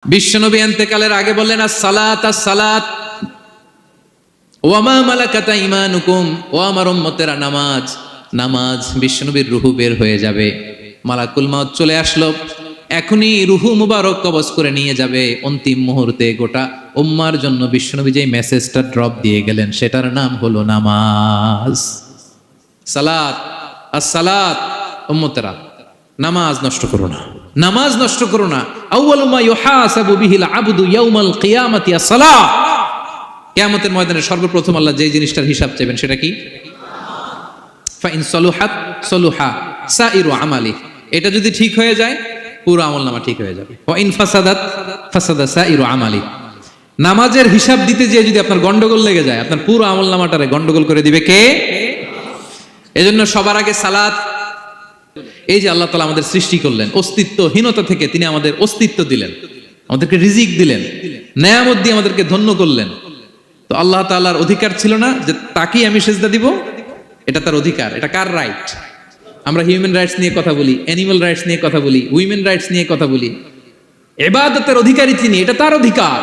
বিশ্বনবী ইন্তেকালের আগে বললেন আস-সালাত আস-সালাত ওয়া মা মালাকাত আইমানুকুম, ও আমার উম্মতেরা নামাজ নামাজ। বিশ্বনবীর রূহ বের হয়ে যাবে, মালাকুল মাউত চলে আসলো, এখনই রূহ মুবারক কবজ করে নিয়ে যাবে। অন্তিম মুহূর্তে গোটা উম্মার জন্য বিশ্বনবী যে মেসেজটা ড্রপ দিয়ে গেলেন সেটার নাম হলো নামাজ। সালাত আস-সালাত, উম্মতেরা নামাজ নষ্ট করো না, নামাজ নষ্ট করো না। আউয়ালু মা ইউহাসাবু বিহিল আবদু ইয়াউমাল কিয়ামাতি আস-সালাহ। কিয়ামতের ময়দানে সর্বপ্রথম আল্লাহ যে জিনিসটার হিসাব চাইবেন সেটা কি? ফাইন সলুহাত সলুহা সাইরু আমালি। এটা যদি ঠিক হয়ে যায় পুরো আমলনামা ঠিক হয়ে যাবে। ওয়া ইন ফাসাদাত ফাসাদা সাইরু আমালি। নামাজের হিসাব দিতে যেয়ে যদি আপনার গন্ডগোল লেগে যায়, আপনার পুরো আমলনামাটারে গন্ডগোল করে দিবে কে? এজন্য সবার আগে সালাত। এই যে আল্লাহ তাআলা আমাদের সৃষ্টি করলেন, অস্তিত্বহীনতা থেকে তিনি আমাদের অস্তিত্ব দিলেন, আমাদেরকে রিজিক দিলেন, নেয়ামত দিয়ে আমাদেরকে ধন্য করলেন। তো আল্লাহ তাআলার অধিকার ছিল না যে তাকেই আমি সিজদা দিব? এটা তার অধিকার। এটা কার রাইট? আমরা হিউম্যান রাইটস নিয়ে কথা বলি, অ্যানিমাল রাইটস নিয়ে কথা বলি, উইমেন রাইটস নিয়ে কথা বলি। ইবাদতের অধিকারী তিনি, এটা তার অধিকার।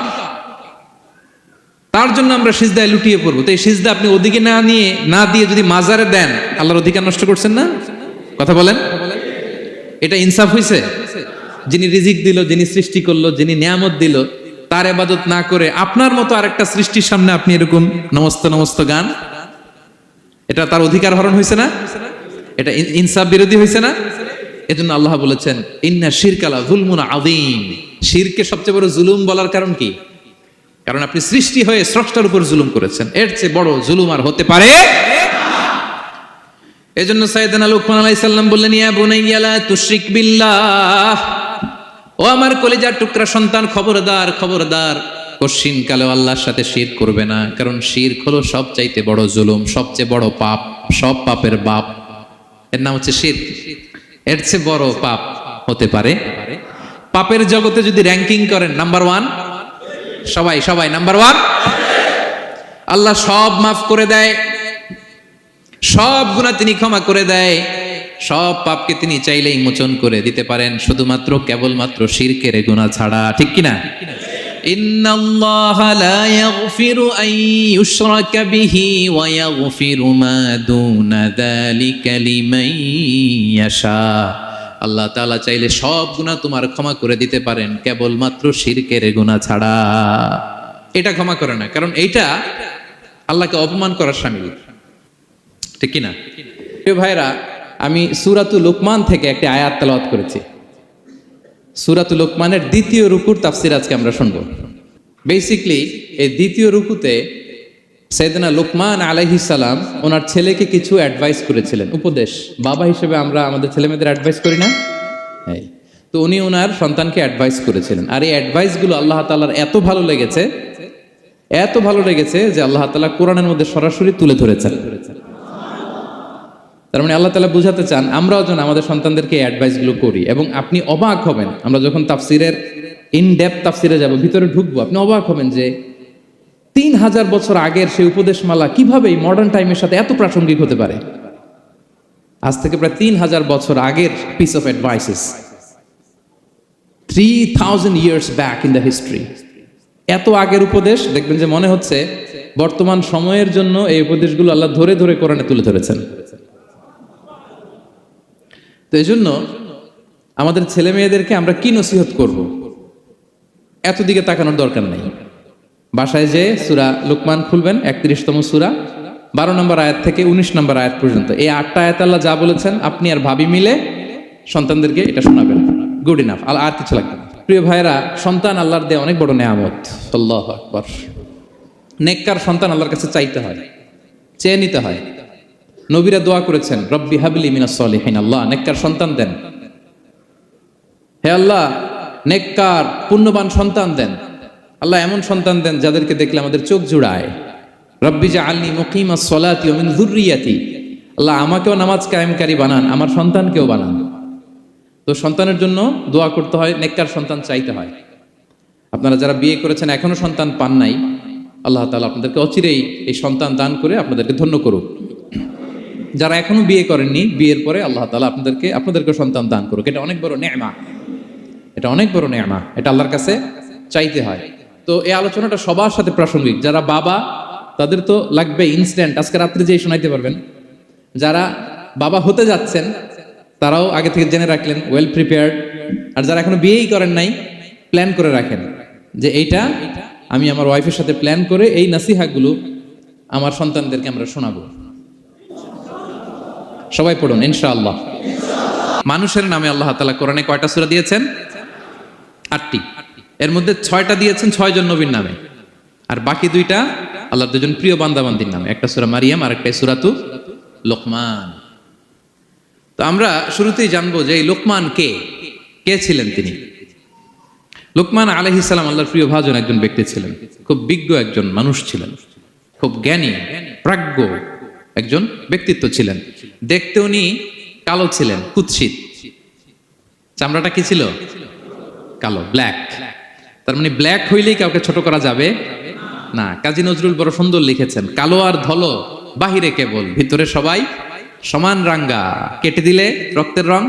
তার জন্য আমরা সিজদায় লুটিয়ে পড়বো। তো এই সিজদা আপনি ওদিকে না দিয়ে যদি মাজারে দেন, আল্লাহর অধিকার নষ্ট করছেন না? কথা বলেন, এটা ইনসাফ হইছে? যিনি রিজিক দিল, যিনি সৃষ্টি করলো, যিনি নিয়ামত দিল, তার ইবাদত না করে আপনার মতো আরেকটা সৃষ্টির সামনে আপনি এরকম নমস্ত নমস্ত গান, এটা তার অধিকার হরণ হয়েছে না? এটা ইনসাফ বিরোধী হয়েছে না? এজন্য আল্লাহ বলেছেন ইন্না শিরকা লা যুলমুন আযীম। শিরকে সবচেয়ে বড় জুলুম বলার কারণ কি? কারণ আপনি সৃষ্টি হয়ে স্রষ্টার উপর জুলুম করেছেন। এর চেয়ে বড় জুলুম আর হতে পারে না। এজন্য সাইয়েদনা লুকমান আলাইহিস সালাম বললেন, ইয়া বুনাইয়া লা তুশরিক বিল্লাহ। ও আমার কলিজার টুকরা সন্তান, খবরদার খবরদার, কশিন কালে আল্লাহর সাথে শিরক করবে না। কারণ শিরক হলো সবচাইতে বড় জুলুম, সবচেয়ে বড় পাপ, সব পাপের বাপ। এর নাম হচ্ছে শিরক। এর চেয়ে বড় পাপ হতে পারে? পাপের জগতে যদি র্যাঙ্কিং করেন নাম্বার 1, সবাই নাম্বার 1। আল্লাহ সব মাফ করে দেয়, সব গুনাহ তিনি ক্ষমা করে দেয়, সব পাপকে তিনি চাইলেই মোচন করে দিতে পারেন, শুধুমাত্র কেবলমাত্র শিরকের গুনাহ ছাড়া। ঠিক কিনা? ইন্নাল্লাহা লা ইয়াগফিরু আন ইউশরাকা বিহি ওয়া ইয়াগফিরু মা দুনা যালিকা লিমান ইয়াশা। আল্লাহ তাআলা চাইলে সব গুনাহ তোমার ক্ষমা করে দিতে পারেন, কেবলমাত্র শিরকের গুনাহ ছাড়া। এটা ক্ষমা করে না, কারণ এইটা আল্লাহকে অপমান করার শামিল। ঠিক কিনা? প্রিয় ভাইরা, আমি সূরাতুল লুকমান থেকে একটি আয়াত তেলাওয়াত করেছি। সূরাতুল লুকমানের দ্বিতীয় রুকুর তাফসীর আজকে আমরা শুনবো। বেসিক্যালি এই দ্বিতীয় রুকুতে সাইয়েদনা লুকমান আলাইহিস সালাম ওনার ছেলেকে কিছু অ্যাডভাইস করেছিলেন, উপদেশ। বাবা হিসেবে আমরা আমাদের ছেলেমেয়েদের অ্যাডভাইস করি না? তো উনি ওনার সন্তানকে অ্যাডভাইস করেছিলেন। আর এই অ্যাডভাইসগুলো আল্লাহ তাআলার এত ভালো লেগেছে যে আল্লাহ তাআলা কোরআনের মধ্যে সরাসরি তুলে ধরেছেন। তার মানে আল্লাহ তাআলা বুঝাতে চান আমরাও যেন আমাদের সন্তানদেরকে এই অ্যাডভাইসগুলো করি। এবং আপনি অবাক হবেন, আমরা যখন তাফসিরের ইনডেপথ তাফসিরে যাব, ভিতরে ঢুকবো, আপনি অবাক হবেন যে 3000 বছর আগের সেই উপদেশমালা কিভাবে এই মডার্ন টাইমের সাথে এত প্রাসঙ্গিক হতে পারে। আজ থেকে প্রায় 3000 বছর আগের piece of advises, 3000 years back in the history. এত আগের উপদেশ, দেখবেন যে মনে হচ্ছে বর্তমান সময়ের জন্য এই উপদেশগুলো আল্লাহ ধরে ধরে কোরআনে তুলে ধরেছেন। তো এই জন্য আমাদের ছেলে মেয়েদেরকে আমরা কি নসিহত করব, এত দিকে তাকানোর দরকার নাই। বাসায় যে সূরা লুকমান খুলবেন, 31তম সূরা, 12 নম্বর আয়াত থেকে 19 নম্বর আয়াত পর্যন্ত, এই 8টা আয়াত আল্লাহ যা বলেছেন আপনি আর ভাবি মিলে সন্তানদেরকে এটা শোনাবেন। গুড ইনাফ, আর কিছু লাগবে না। প্রিয় ভাইরা, সন্তান আল্লাহর দেয়া অনেক বড় নেয়ামত। আল্লাহু আকবার। নেককার সন্তান আল্লাহর কাছে চাইতে হয়, চেয়ে নিতে হয়। নবীরা দোয়া করেছেন, রব্বি হাবলি মিনাস সলিহিন, আল্লাহ নেককার সন্তান দেন, হে আল্লাহ নেককার পুণ্যবান সন্তান দেন। আল্লাহ এমন সন্তান দেন যাদেরকে দেখলে আমাদের চোখ জুড়ায়। রব্বি জাআলনি মুকিমাস সলাতি ওয়া মিন যুররিয়াতি, আল্লাহ আমাকেও নামাজ কায়েমকারী বানান, আমার সন্তানকেও বানান। তো সন্তানের জন্য দোয়া করতে হয়, নেককার সন্তান চাইতে হয়। আপনারা যারা বিয়ে করেছেন এখনো সন্তান পান নাই, আল্লাহ তাআলা আপনাদেরকে অচিরেই এই সন্তান দান করে আপনাদেরকে ধন্য করুক। যারা এখনো বিয়ে করেননি, বিয়ের পরে আল্লাহ তাআলা আপনাদেরকে সন্তান দান করুক। এটা অনেক বড় নেয়ামত, এটা অনেক বড় নেয়ামত। এটা আল্লাহর কাছে চাইতে হয়। তো এই আলোচনাটা সবার সাথে প্রাসঙ্গিক। যারা বাবা তাদের তো লাগবে ইনস্ট্যান্ট, আজকে রাত্রে যেই শোনাইতে পারবেন। যারা বাবা হতে যাচ্ছেন তারাও আগে থেকে জেনে রাখলেন, ওয়েল প্রিপেয়ার্ড। আর যারা এখনো বিয়েই করেন নাই, প্ল্যান করে রাখেন যে এইটা আমি আমার ওয়াইফের সাথে প্ল্যান করে এই নাসিহাগুলো আমার সন্তানদেরকে আমরা শোনাবো। সবাই পড়ুন ইনশাআল্লাহ। মানুষের নামে আল্লাহ তাআলা কোরআনে কয়টা সূরা দিয়েছেন? 8টি। এর মধ্যে 6টা দিয়েছেন 6 জন নবীর নামে, আর বাকি 2টা আল্লাহর 2জন প্রিয় বান্দাবান্দির নামে। একটা সূরা মারিয়াম আর একটা সূরাতু লোকমান। তো আমরা শুরুতেই জানবো যে এই লোকমান কে ছিলেন তিনি। লোকমান আলাইহিস সালাম আল্লাহর প্রিয় ভাজন একজন ব্যক্তি ছিলেন, খুব বিজ্ঞ একজন মানুষ ছিলেন, খুব জ্ঞানী প্রাজ্ঞ একজন ব্যক্তিত্ব ছিলেন। দেখতে উনি কালো ছিলেন, কুৎসিত। চামড়াটা কি ছিল? কালো, ব্ল্যাক। তার মানে ব্ল্যাক হইলেই কাউকে ছোট করা যাবে না। কাজী নজরুল বড় সুন্দর লিখেছেন, কালো আর ধলো বাহিরে কেবল, ভিতরে সবাই সমান রাঙ্গা। কেটে দিলে রক্তের রং,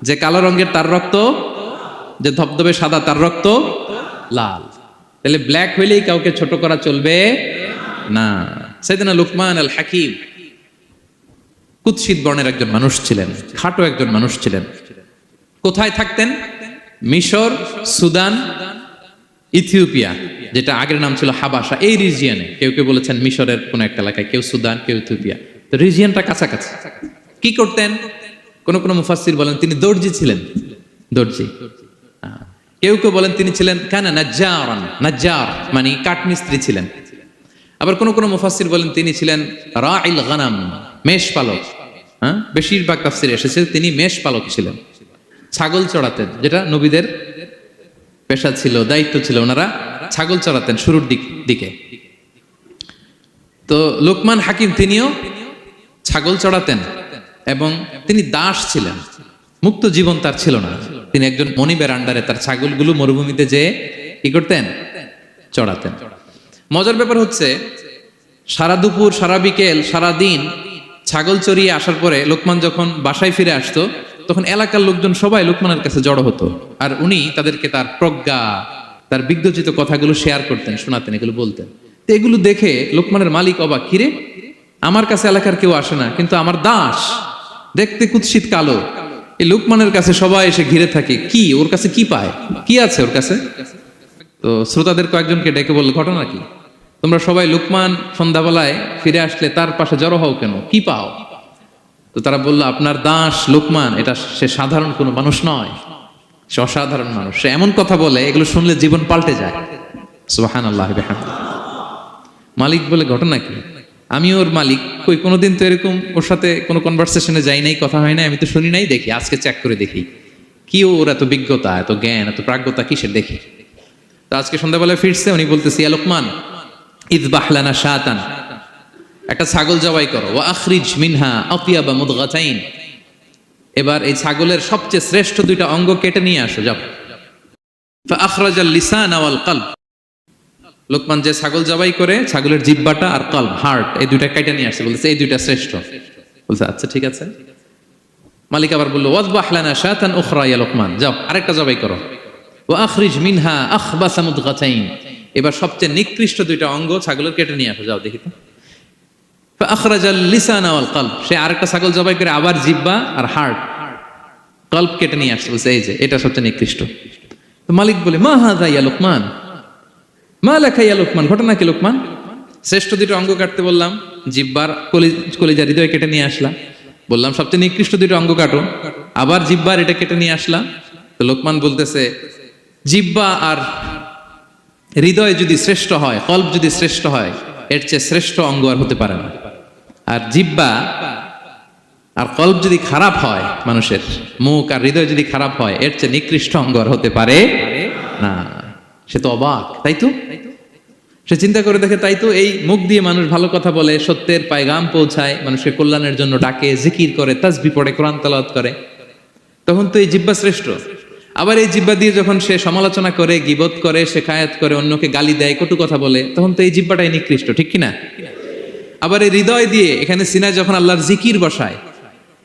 যে কালো রঙের তার রক্ত, যে ধবধবে সাদা তার রক্ত লাল। তাহলে ব্ল্যাক হইলেই কাউকে ছোট করা চলবে না। সাইয়েদনা লুকমান আল হাকিম কুৎসিত বর্ণের একজন মানুষ ছিলেন, খাটো একজন মানুষ ছিলেন। কোথায় থাকতেন? মিশর, সুদান, ইথিওপিয়া, যেটা আগের নাম ছিল হাবাসা, এই রিজিয়নে। কেউ কেউ বলেছেন মিশরের কোন একটা এলাকায়, কেউ সুদান, কেউ ইথিওপিয়া। তো রিজিয়নটা কাছাকাছি। কি করতেন? কোন কোন মুফাসসির বলেন তিনি দর্জি ছিলেন, দর্জি। কেউ কেউ বলেন তিনি ছিলেন কানা নাজ্জারান, নাজ্জার মানে কাঠমিস্ত্রি ছিলেন। আবার কোন কোন মুফাসসির বলেন তিনি ছিলেন রাইল গানাম, মেষ পালক। বেশিরভাগ তাফসিরে এসেছে তিনি মেষ পালক ছিলেন, ছাগল চড়াতেন, যেটা নবীদের পেশা ছিল, দায়িত্ব ছিল। ওনারা ছাগল চড়াতেন শুরুর দিকে। তো লোকমান হাকিম তিনিও ছাগল চড়াতেন এবং তিনি দাস ছিলেন, মুক্ত জীবন তার ছিল না। তিনি একজন মনিবের আন্ডারে তার ছাগলগুলো মরুভূমিতে যেয়ে কি করতেন? চড়াতেন। মজার ব্যাপার হচ্ছে, সারা দুপুর, সারা বিকেল, সারা দিন ছাগল চড়িয়ে আসার পরে লোকমান যখন বাসায় ফিরে আসতো, তখন এলাকার লোকজন সবাই লোকমানের কাছে জড়ো হতো, আর উনি তাদেরকে তার প্রজ্ঞা, তার বিজ্ঞচিত কথাগুলো শেয়ার করতেন, শোনাতেন, এগুলো বলতেন। তো এগুলো দেখে লোকমানের মালিক অবাক, কিরে আমার কাছে এলাকার কেউ আসে না, কিন্তু আমার দাস দেখতে কুৎসিত কালো, এই লোকমানের কাছে সবাই এসে ঘিরে থাকে, কি ওর কাছে কি পায়, কি আছে ওর কাছে? তো শ্রোতাদের কয়েকজনকে ডেকে বলল, ঘটনা কি? তোমরা সবাই লোকমান সন্ধ্যাবেলায় ফিরে আসলে তার পাশে জড়ো হও কেন, কি পাও? তো তারা বললো, আপনার দাস লোকমান, এটা সে সাধারণ কোনো মানুষ নয়, সে অসাধারণ মানুষ। সে এমন কথা বলে এগুলো শুনলে জীবন পাল্টে যায়। সুবহানাল্লাহ বিহামদিহি। মালিক বলে, ঘটনা কি? আমি ওর মালিক, কই কোনোদিন তো এরকম ওর সাথে কোনো কনভারসেশনে যাই নাই, কথা হয় নাই, আমি তো শুনি নাই, দেখি আজকে চেক করে দেখি কি ওর এত বিজ্ঞতা, এত জ্ঞান, এত প্রাজ্ঞতা কিসের, দেখি। তো আজকে সন্ধ্যাবেলায় ফিরছে, উনি বলতেছি, ইয়া লোকমান ইযবাহ লানা শাতান, একটা ছাগল জবাই করো, ওয়া আখরিজ মিনহা আতিয়াবা মুদগাতাইন, এবার এই ছাগলের সবচেয়ে শ্রেষ্ঠ 2টা অঙ্গ কেটে নিয়ে আসো, যাও। ফাআখরাজাল লিসান ওয়াল কলব, লোকমান যে ছাগল জবাই করে ছাগলের জিহ্বাটা আর কলব, হার্ট, এই 2টা কেটে নিয়ে আসছে, বলছে এই 2টা শ্রেষ্ঠ। বলছে আচ্ছা ঠিক আছে। মালিক আবার বলল, ওয়াযবাহ লানা শাতান উখরা ইয়া লোকমান, যাও আরেকটা জবাই করো, ওয়া আখরিজ মিনহা আখবাসা মুদগাতাইন, এবার সবচেয়ে নিকৃষ্ট 2টা অঙ্গ ছাগলের কেটে নিয়ে আসো, যাও দেখি তো। ফাআখরাজাল লিসান ওয়াল কলব, সে আরেকটা ছাগল জবাই করে আবার জিহ্বা আর হার্ট, কলব কেটে নিয়ে আসছে, বলছে এই যে এটা সবচেয়ে নিকৃষ্ট। তো মালিক বলে, মা হাযা ইয়া লোকমান, মা লাকা ইয়া লোকমান, ঘটনা কি লোকমান? শ্রেষ্ঠ 2টা অঙ্গ কাটতে বললাম, জিহ্বার কলিজা হৃদয় কেটে নিয়ে আসলাম, বললাম সবচেয়ে নিকৃষ্ট 2টা অঙ্গ কাটো, আবার জিহ্বার এটা কেটে নিয়ে আসলাম। তো লোকমান বলতেছে, জিহ্বা আর হৃদয় যদি শ্রেষ্ঠ হয়, কলব যদি শ্রেষ্ঠ হয়, এর চেয়ে শ্রেষ্ঠ অঙ্গ আর হতে পারে না। আর জিহ্বা আর কলব যদি খারাপ হয়, মানুষের মুখ আর হৃদয় যদি খারাপ হয়, এর চেয়ে নিকৃষ্ট অঙ্গ আর হতে পারে না। সে তো অবাক, তাই তো? সে চিন্তা করে দেখে, তাই তো, এই মুখ দিয়ে মানুষ ভালো কথা বলে, সত্যের পায়গাম পৌঁছায়, মানুষের কল্যাণের জন্য ডাকে, জিকির করে, তাসবিহ পড়ে, কোরআন তেলাওয়াত করে, তখন তো এই জিহ্বা শ্রেষ্ঠ। আবার এই জিহ্বা দিয়ে যখন সে সমালোচনা করে, গীবত করে, শেখায়াত করে, অন্যকে গালি দেয়, কটু কথা বলে, তখন তো এই জিহ্বাটাই নিকৃষ্ট, ঠিক কিনা? আবার এই হৃদয় দিয়ে, এখানে সিনায় যখন আল্লাহর জিকির বসায়,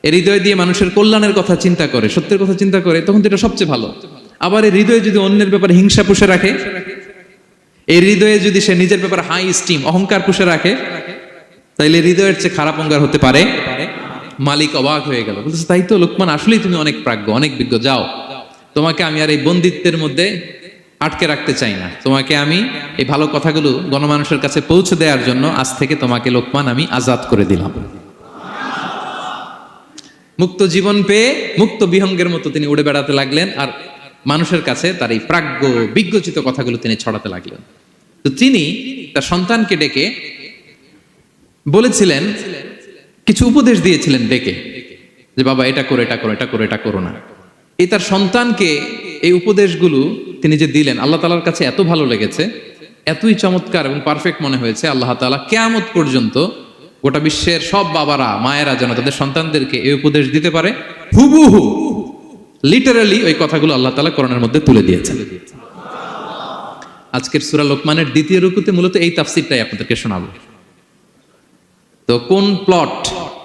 এই হৃদয় দিয়ে মানুষের কল্যাণের কথা চিন্তা করে, সত্যের কথা চিন্তা করে, তখন তো এটা সবচেয়ে ভালো। আবার এই হৃদয়ে যদি অন্যের ব্যাপারে হিংসা পুষে রাখে, এই হৃদয়ে যদি সে নিজের ব্যাপারে হাই স্টিম অহংকার পুষে রাখে, তাইলে হৃদয়ের চেয়ে খারাপ অহংকার হতে পারে? মালিক অবাক হয়ে গেল, বলতেছে তাই তো লোকমান, আসলেই তুমি অনেক প্রাজ্ঞ, অনেক বিজ্ঞ, যাও, তোমাকে আমি আর এই বন্দিত্বের মধ্যে আটকে রাখতে চাই না, তোমাকে আমি এই ভালো কথাগুলো গণমানুষের কাছে পৌঁছে দেওয়ার জন্য আজ থেকে তোমাকে লোকমান আমি আজাদ করে দিলাম। মুক্ত জীবন পেয়ে মুক্ত বিহঙ্গের মতো তিনি উড়ে বেড়াতে লাগলেন, আর মানুষের কাছে তার এই প্রাজ্ঞ বিজ্ঞচিত কথাগুলো তিনি ছড়াতে লাগলেন। তো তিনি তার সন্তানকে ডেকে বলেছিলেন, কিছু উপদেশ দিয়েছিলেন ডেকে, যে বাবা এটা করো, এটা করো, এটা করো, এটা করো না। এই তার সন্তানকে এই উপদেশগুলো তিনি যে দিলেন, আল্লাহ তাআলার কাছে এত ভালো লেগেছে, এতই চমৎকার এবং পারফেক্ট মনে হয়েছে, আল্লাহ তাআলা কিয়ামত পর্যন্ত গোটা বিশ্বের সব বাবারা মায়েরা যেন তাদের সন্তানদেরকে এই উপদেশ দিতে পারে, হুবহু লিটারালি ওই কথাগুলো আল্লাহ তাআলা কোরআনের মধ্যে তুলে দিয়েছেন। আজকের সূরা লোকমানের দ্বিতীয় রুকুতে মূলত এই তাফসীরটাই আপনাদেরকে শোনাবো। তো কোন প্লট,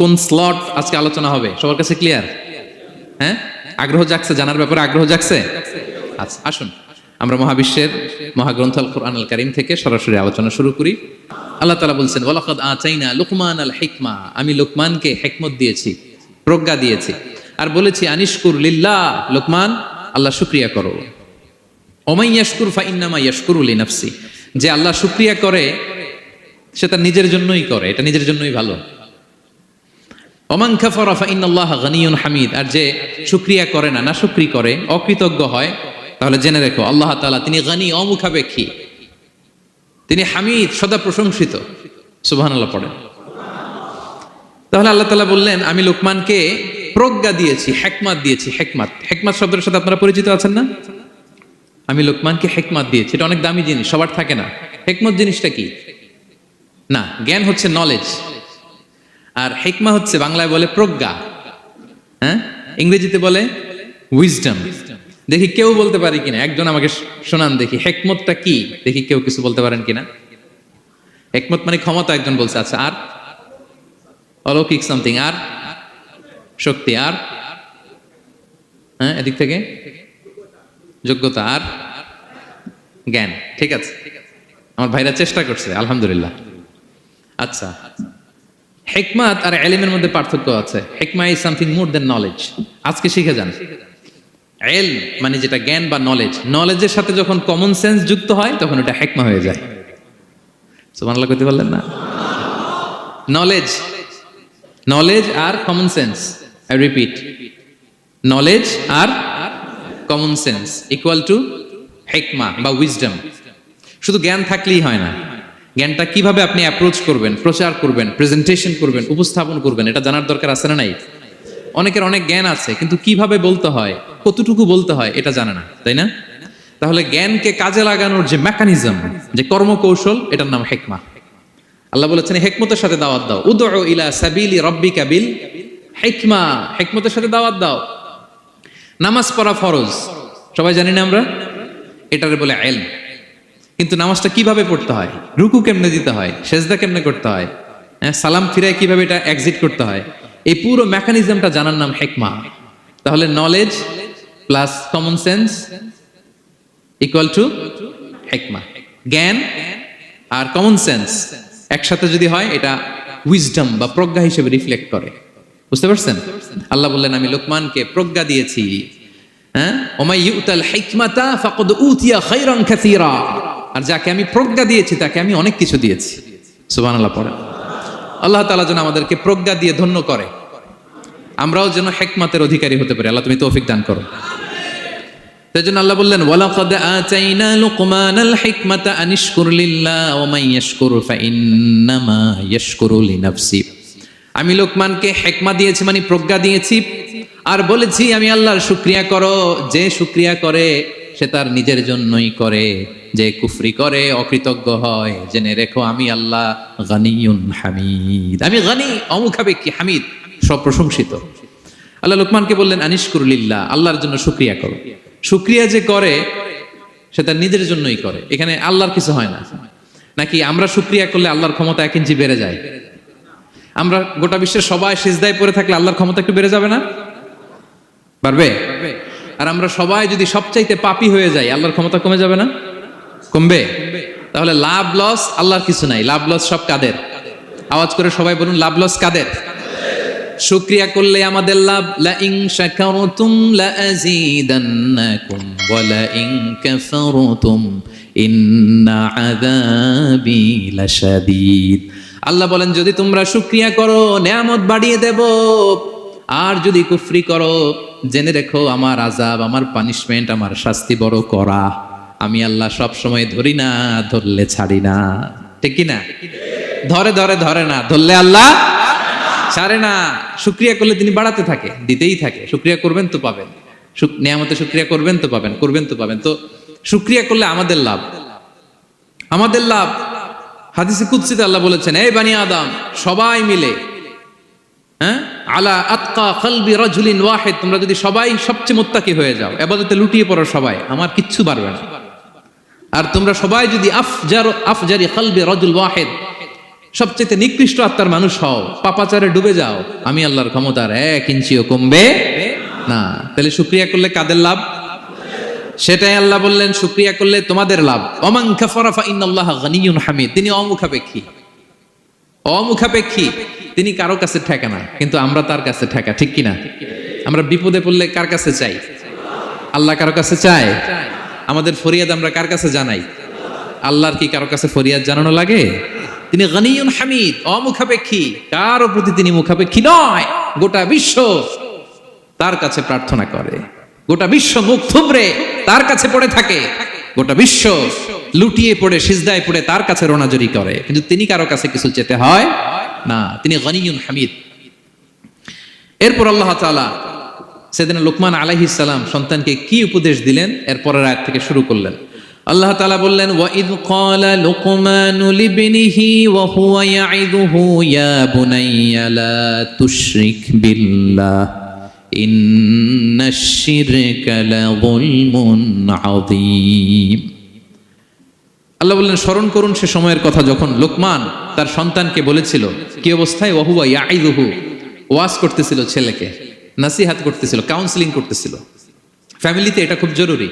কোন স্লট আজকে আলোচনা হবে, সবার কাছে ক্লিয়ার? হ্যাঁ, আগ্রহ জাগছে, জানার ব্যাপারে আগ্রহ জাগছে? আচ্ছা, আসুন আমরা মহাবিশ্বের মহাগ্রন্থ আল কোরআন আল কারীম থেকে সরাসরি আলোচনা শুরু করি। আল্লাহ তাআলা বলছেন, ওয়ালাকাদ আতাইনা লুকমানাল হিকমা, আমি লোকমানকে হিকমত দিয়েছি, প্রজ্ঞা দিয়েছি, আর বলেছি আনিশকুর লিল্লাহ, লোকমান আল্লাহ শুকরিয়া করো। ওমাই ইয়াশকুর ফাইন্নামা ইয়াশকুরু লিনাফসি, যে আল্লাহ শুকরিয়া করে সে তার নিজের জন্যই করে, এটা নিজের জন্যই ভালো। ওমান কাফারা ফাইন্নাল্লাহা গানিয়ুন হামিদ, আর যে শুকরিয়া করে না, নাশুকরি করে, অকৃতজ্ঞ হয়, তাহলে জেনে রেখো আল্লাহ তাআলা তিনি গানি, অমুখাপেক্ষী, তিনি হামিদ, সদা প্রশংসিত। সুবহানাল্লাহ পড়েন। তাহলে আল্লাহ তাআলা বললেন, আমি লোকমানকে প্রজ্ঞা দিয়েছি, হিকমত দিয়েছি। হিকমত, হিকমত শব্দের সাথে আপনারা পরিচিত আছেন না? আমি লোকমানকে হিকমত দিয়েছি, এটা অনেক দামি জিনিস, সবার থাকে না। হিকমত জিনিসটা কি? না, জ্ঞান হচ্ছে নলেজ, আর হিকমা হচ্ছে বাংলায় বলে প্রজ্ঞা, হ্যাঁ, ইংরেজিতে বলে উইজডম। দেখি কেউ বলতে পারে কিনা, একজন আমাকে শোনান দেখি হিকমতটা কি, দেখি কেউ কিছু বলতে পারেন কিনা। হিকমত মানে ক্ষমতা, একজন বলছে। আচ্ছা, আর অলৌকিক সামথিং, আর শক্তি, আর হ্যাঁ, এদিক থেকে যোগ্যতা, আর জ্ঞান। ঠিক আছে, আমার ভাইরা চেষ্টা করছে, আলহামদুলিল্লাহ। আচ্ছা, হিকমত আর ইলমের মধ্যে পার্থক্য আছে। হিকমা is something more than knowledge. আজকে শিখে যান, ইলম মানে যেটা জ্ঞান বা নলেজ, নলেজের সাথে যখন কমন সেন্স যুক্ত হয় তখন ওটা হিকমা হয়ে যায়। সুবহানাল্লাহ কইতে পারলেন না? নলেজ, নলেজ আর common sense, I repeat, knowledge আর কমন সেন্স ইকুয়াল টু হিকমা বা উইজডম। শুধু জ্ঞান থাকলেই হয় না, জ্ঞানটা কিভাবে আপনি অ্যাপ্রোচ করবেন, প্রচার করবেন, প্রেজেন্টেশন করবেন, উপস্থাপন করবেন, এটা জানার দরকার আছে না নাই? অনেকের অনেক জ্ঞান আছে, কিন্তু কিভাবে বলতে হয়, কতটুকু বলতে হয়, এটা জানে না, তাই না? তাহলে জ্ঞানকে কাজে লাগানোর যে মেকানিজম, যে কর্মকৌশল, এটার নাম হিকমা। আল্লাহ বলেছেন হিকমতের সাথে দাওয়াত দাও, উদউ ইলা সাবিলি রাব্বিকা বিল হিকমা, হিকমতের সাথে দাওয়াত দাও। নামাজ পড়া ফরজ, সবাই জানি না আমরা, এটারে বলে ইলম। কিন্তু নামাজটা কিভাবে পড়তে হয়, রুকু কেমনে দিতে হয়, সেজদা কেমনে করতে হয়, সালাম ফিরায় কিভাবে এটা এক্সিট করতে হয়, এই পুরো মেকানিজমটা জানার নাম হিকমা। তাহলে knowledge plus common sense equal to হিকমা। জ্ঞান আর কমন সেন্স একসাথে যদি হয়, এটা উইজডম বা প্রজ্ঞা হিসেবে রিফ্লেক্ট করে। বুঝতে পারছেন? আল্লাহ বললেন, আমি লোকমানকে প্রজ্ঞা দিয়েছি। হ্যাঁ, ওমাই ইউতাল হিকমাতা ফাকাদ উতিয়া খায়রান কাসীরা, আর যাকে আমি প্রজ্ঞা দিয়েছি তাকে আমি অনেক কিছু দিয়েছি। সুবহানাল্লাহ পড়েন। আল্লাহ তাআলা যেন আমাদেরকে প্রজ্ঞা দিয়ে ধন্য করে, আমরাও যেন হিকমতের অধিকারী হতে পারি। আল্লাহ তুমি তৌফিক দান করো। সেজন্য আল্লাহ বললেন, ওয়ালাকাদ আতাইনা লুকমানাল হিকমাতা আনিশকুর লিল্লাহ ওয়া মান ইয়াশকুর ফাইন্নামা ইয়াশকুরু লিনাফসি। আমি লোকমানকে হিকমা দিয়েছি মানে প্রজ্ঞা দিয়েছি, আর বলেছি আমি আল্লাহর শুকরিয়া করো। যে শুকরিয়া করে সে তার নিজের জন্যই করে, যে কুফরি করে, অকৃতজ্ঞ হয়, জেনে রেখো আমি আল্লাহ গানিয়ুন হামিদ, আমি গানি, অমুখাপেক্ষী, হামিদ, সব প্রশংসিত। আল্লাহ লোকমানকে বললেন আনিশকুর লিল্লাহ, আল্লাহর জন্য শুকরিয়া করো। শুকরিয়া যে করে সে তার নিজের জন্যই করে, এখানে আল্লাহর কিছু হয় না। নাকি আমরা শুকরিয়া করলে আল্লাহর ক্ষমতা 1 ইঞ্চি বেড়ে যায়? আমরা গোটা বিশ্বের সবাই সিজদায় পড়ে থাকলে আল্লাহর ক্ষমতা একটু বেড়ে যাবে না? পারবে? আর আমরা সবাই যদি সবচাইতে পাপী হয়ে যাই, আল্লাহর ক্ষমতা কমে যাবে না? কমবে? তাহলে লাভ লস আল্লাহর কিছু নাই, লাভ লস সব কাদের? আওয়াজ করে সবাই বলুন, লাভ লস কাদের? শুকরিয়া করলে আমাদের লাভ। লা ইন শাকারতুম লা আযীদান্নাকুম ওয়া লা ইন কাফারতুম ইন্না আযাবি লাশাদীদ। আল্লাহ বলেন, যদি তোমরা শুকরিয়া করো নেয়ামত বাড়িয়ে দেব, আর যদি কুফরি করো জেনে রেখো আমার আযাব, আমার পানিশমেন্ট, আমার শাস্তি বড় কড়া। আমি আল্লাহ সব সময় ধরি না, ধরলে ছাড়ি না। ঠিক কি না? ধরে ধরে ধরে না, ধরলে আল্লাহ ছাড়ে না। শুকরিয়া করলে তিনি বাড়াতে থাকে, দিতেই থাকে। শুকরিয়া করবেন তো পাবেন, নিয়ামতে শুকরিয়া করবেন তো পাবেন, করবেন তো পাবেন। তো শুকরিয়া করলে আমাদের লাভ, আমাদের লাভ। হাদিসে কুদসিতে আল্লাহ বলেছেন, এই বানি আদম সবাই মিলে, আলা আতকা কলবি রাজুলিন ওয়াহিদ, তোমরা যদি সবাই সবচেয়ে মুত্তাকি হয়ে যাও, ইবাদতে লুটিয়ে পড়ো সবাই, আমার কিচ্ছু পারবে না। আর তোমরা সবাই যদি আফজারি কলবি রাজুল ওয়াহিদ, সবচেয়ে নিকৃষ্ট আত্মার মানুষ হও, পাপাচারে ডুবে যাও, আমি আল্লাহর ক্ষমতার 1 ইঞ্চিও কমবে না। তাহলে শুকরিয়া করলে কাদের লাভ? সেটাই আল্লাহ বললেন, শুকরিয়া করলে তোমাদের লাভ। ওমান কাফারা ফা ইন্নাল্লাহা গানিয়্যুন হামিদ। তিনি অমুখাপেক্ষী, অমুখাপেক্ষী, তিনি কারো কাছে ঠেকে না, কিন্তু আমরা তার কাছে ঠেকা। ঠিক কিনা? আমরা বিপদে পড়লে কার কাছে চাই? আল্লাহ কারো কাছে চায়? আমাদের ফরিয়াদ আমরা কার কাছে জানাই? আল্লাহর কি কারো কাছে ফরিয়াদ জানানো লাগে? তিনি গানিয়্যুন হামিদ, অমুখাপেক্ষী, কারো প্রতি তিনি মুখাপেক্ষী নয়। গোটা বিশ্ব তার কাছে প্রার্থনা করে, গোটা বিশ্ব মুখ থুবড়ে তার কাছে পড়ে থাকে, গোটা বিশ্ব লুটিয়ে পড়ে সিজদায় পড়ে তার কাছে রোনাজরি করে, কিন্তু তিনি কারো কাছে কিছু চেতে হয় না। তিনি গানিয়্যুন হামিদ। এরপর আল্লাহ তাআলা সাইয়েদনা লুকমান আলাইহিস সালাম সন্তানকে কি উপদেশ দিলেন এর পরের আয়াত থেকে শুরু করলেন। আল্লাহ তাআলা বললেন, ওয়া ইয ক্বালা লুকমানু লিবনিহি ওয়া হুয়া ইয়াইদুহু ইয়া বুনাইয়া লা তুশরিক বিল্লাহ ইন্নাশ শিরকা লাযুলমুন আযীম। আল্লাহ বললেন, স্মরণ করুন সে সময়ের কথা যখন লোকমান তার সন্তানকে বলেছিল, কি অবস্থায়? ওয়া হুয়া ইয়াইদুহু, ওয়াজ করতেছিল, ছেলেকে নাসিহাত করতেছিল, কাউন্সেলিং করতেছিল। ফ্যামিলিতে এটা খুব জরুরি,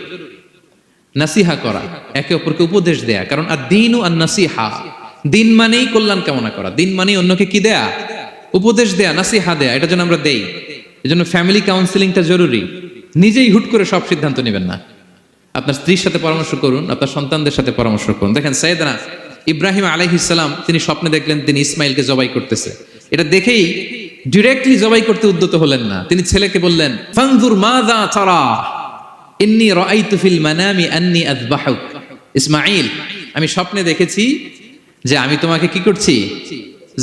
নাসিহা করা, একে অপরকে উপদেশ দেয়া। কারণ আদ-দীনু আন-নাসিহা, দিন মানেই কল্যাণ কামনা করা, দিন মানেই অন্যকে কি দেয়া? উপদেশ দেয়া, নাসিহা দেয়া। এটা যেন আমরা দেই। এজন্য ফ্যামিলি কাউন্সেলিংটা জরুরি। নিজেই হুট করে সব সিদ্ধান্ত নেবেন না। আপনার স্ত্রীর সাথে পরামর্শ করুন, আপনার সন্তানদের সাথে পরামর্শ করুন। দেখেন সাইয়েদনা ইব্রাহিম আলাইহিস সালাম, তিনি স্বপ্নে দেখলেন তিনি ইসমাইলকে জবাই করতেছে। এটা দেখেই ডিরেক্টলি জবাই করতে উদ্যত হলেন না, তিনি ছেলেকে বললেন, ফানজুর মাযা তারা ইন্নী রাআইতু ফিল মানামি আন্নী আযবাহুক। ইসমাঈল, আমি স্বপ্নে দেখেছি যে আমি তোমাকে কি করছি?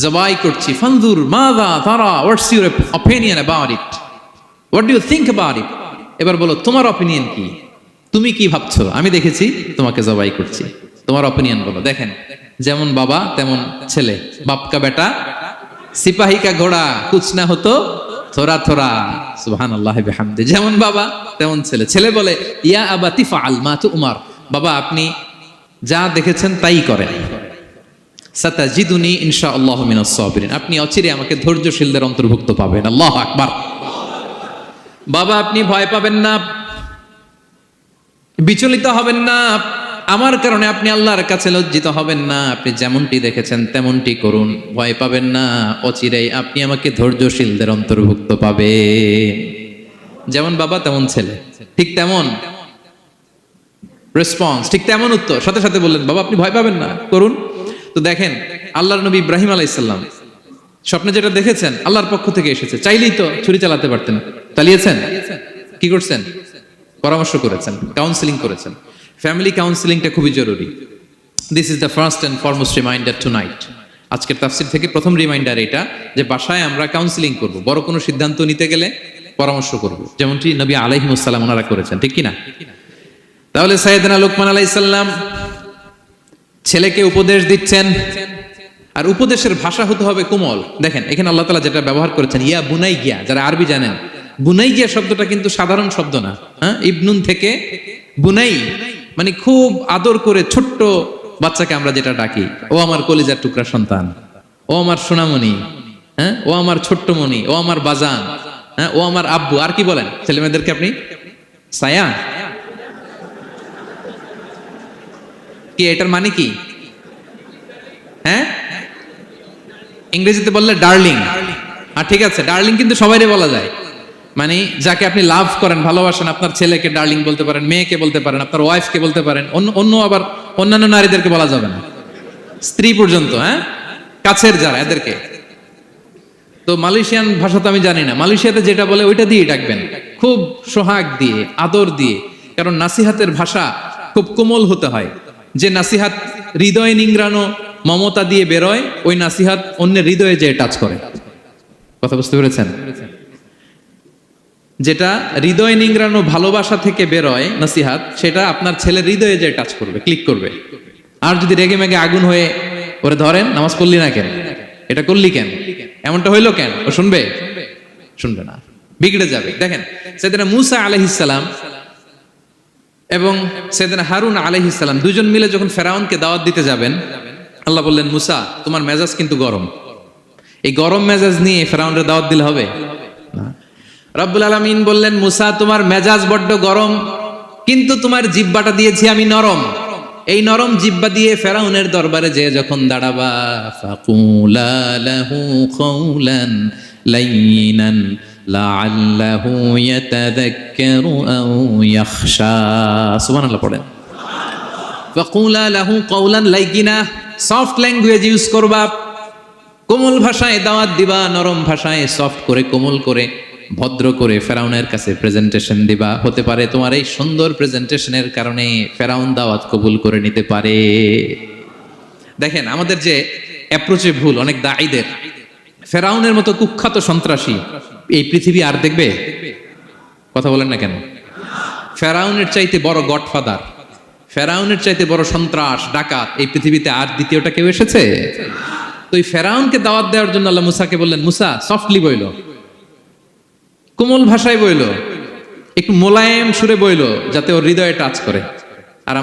জবাই করছি। ফানজুর মাযা তারা, what's your opinion about it, what do you think about it. এবার বলো তোমার অপিনিয়ন কি, তুমি কি ভাবছো? আমি দেখেছি তোমাকে জবাই করছি, তোমার অপিনিয়ন বলো। দেখেন, যেমন বাবা তেমন ছেলে, বাপ কা বেটা সিপাহী কা ঘোড়া, কুছ না হতো থোড়া থোড়া। সুবহানাল্লাহ বিহামদি। যেমন বাবা তেমন ছেলে। ছেলে বলে, ইয়া আবাতি ফাআল মা তুমার, বাবা আপনি যা দেখেছেন তাই করেন। সাতাজিদুনি ইনশাআল্লাহু মিনাস সাবিরিন, আপনি অচিরে আমাকে ধৈর্যশীলদের অন্তর্ভুক্ত পাবেন। আল্লাহু আকবার। বাবা আপনি ভয় পাবেন না, বিচলিত হবেন না, আমার কারণে আপনি আল্লাহর কাছে লজ্জিত হবেন না। আপনি যেমনটি দেখেছেন তেমনটি করুন, ভয় পাবেন না, অচিরেই আপনি আমাকে ধৈর্যশীলদের অন্তর্ভুক্ত পাবেন। যেমন বাবা তেমন ছেলে, ঠিক তেমন রেসপন্স, ঠিক তেমন উত্তর। সাথে সাথে বললেন, বাবা আপনি ভয় পাবেন না, করুন। তো দেখেন, আল্লাহর নবী ইব্রাহিম আলাইহিস সালাম স্বপ্নে যেটা দেখেছেন আল্লাহর পক্ষ থেকে এসেছে, চাইলেই তো ছুরি চালাতে পারতেন, চালিয়েছেন। কি করছেন? পরামর্শ করেছেন, কাউন্সেলিং করেছেন। ফ্যামিলি কাউন্সেলিংটা খুবই জরুরি। This is the first and foremost reminder tonight. আজকের তাফসীর থেকে প্রথম রিমাইন্ডার এটা, যে বাসায় আমরা কাউন্সেলিং করব, বড় কোনো সিদ্ধান্ত নিতে গেলে পরামর্শ করব, যেমনটি নবী আলাইহিস সালাম ওনারা করেছেন। ঠিক কি না? তাহলে সাইয়েদনা লুকমান আলাইহিস সালাম ছেলেকে উপদেশ দিচ্ছেন, আর উপদেশের ভাষা হতে হবে কোমল। দেখেন এখানে আল্লাহ তাআলা যেটা ব্যবহার করেছেন, ইয়া বুনাইয়া, যারা আরবি জানেন, বুনাইয়া শব্দটা কিন্তু সাধারণ শব্দ না। ইবনুন থেকে বুনাই মানে খুব আদর করে ছোট্ট বাচ্চাকে আমরা যেটা ডাকি, ও আমার কলিজার টুকরা সন্তান, ও আমার সোনামণি, ও আমার ছোট্ট মণি, ও আমার বাজান, ও আমার আব্বু। আর কি বলেন ছেলে মেয়েদেরকে আপনি? ছায়া কি, এটার মানে কি? হ্যাঁ, ইংরেজিতে বললে ডার্লিং। আর ঠিক আছে, ডার্লিং কিন্তু সবাইরে বলা যায়, মানে যাকে আপনি লাভ করেন, ভালোবাসেন, আপনার ছেলেকে ডার্লিং বলতে পারেন, মেয়েকে বলতে পারেন, আপনার ওয়াইফকে বলতে পারেন, অন্য আবার অন্যান্য নারীদেরকে বলা যাবে না, স্ত্রী পর্যন্ত, হ্যাঁ, কাছের যারা, এদেরকে। তো মালয়েশিয়ান ভাষা তো আমি জানি না, মালয়েশিয়াতে যেটা বলে ওইটা দিয়ে ডাকবেন, খুব সোহাগ দিয়ে, আদর দিয়ে, কারণ নাসিহাতের ভাষা খুব কোমল হতে হয়। যে নাসিহাত হৃদয়ে নিংড়ানো মমতা দিয়ে বেরোয়, ওই নাসিহাত অন্যের হৃদয়ে যে টাচ করে। কথা বুঝতে পেরেছেন? যেটা হৃদয় নিংড়ানো ভালোবাসা থেকে বেরোয় নাসিহাত, সেটা আপনার ছেলের হৃদয়ে যে টাচ করবে, ক্লিক করবে। আর যদি রেগে মেগে আগুন হয়ে ওরে ধরেন, নামাজ পড়লি না কেন, এটা করলি কেন, এমনটা হইলো কেন, ও শুনবে? শুনবে না, বিগড়ে যাবে। দেখেন, সাইয়েদনা মূসা আলাইহিস সালাম এবং সাইয়েদনা হারুন আলাইহিস সালাম দুজন মিলে যখন ফেরাউনকে দাওয়াত দিতে যাবেন, আল্লাহ বললেন, মূসা তোমার মেজাজ কিন্তু গরম, এই গরম মেজাজ নিয়ে ফেরাউনের দাওয়াত দিলে হবে না। রব্বুল আলামিন বললেন, মূসা তোমার মেজাজ বড্ড গরম, কিন্তু তোমার জিহ্বাটা দিয়েছি আমি নরম, এই নরম জিহ্বা দিয়ে ফেরাউনের দরবারে যে যখন দাঁড়াবা, ফাকুলা লাহু কাওলান লাইয়িনান লাআল্লাহু ইয়াতাযাক্কারু আও ইয়াখশা। সুবহানাল্লাহ পড়েন। ফাকুলা লাহু কাওলান লাইয়িনা, সফট ল্যাঙ্গুয়েজ ইউজ করবা, কোমল ভাষায় দাওয়াত দিবা, নরম ভাষায় সফট করে, কোমল করে, ভদ্র করে ফেরাউনের কাছে প্রেজেন্টেশন দিবা। হতে পারে তোমার এই সুন্দর প্রেজেন্টেশনের কারণে ফেরাউন দাওয়াত কবুল করে নিতে পারে। দেখেন, আমাদের যে অ্যাপ্রোচে ভুল অনেক দায়ীদের, ফেরাউনের মতো কুখ্যাত সন্ত্রাসী এই পৃথিবী আর দেখবে? কথা বলেন না কেন? ফেরাউনের চাইতে বড় গডফাদার, ফেরাউনের চাইতে বড় সন্ত্রাস ডাকাত এই পৃথিবীতে আর দ্বিতীয়টা কেউ এসেছে? তো এই ফেরাউনকে দাওয়াত দেওয়ার জন্য আল্লাহ মুসাকে বললেন, মুসা সফটলি বইলো, কোমল ভাষায় বইলো, একটু মোলায়েম সুরে বইলো, যাতে ওর হৃদয়ে টাচ করে। আর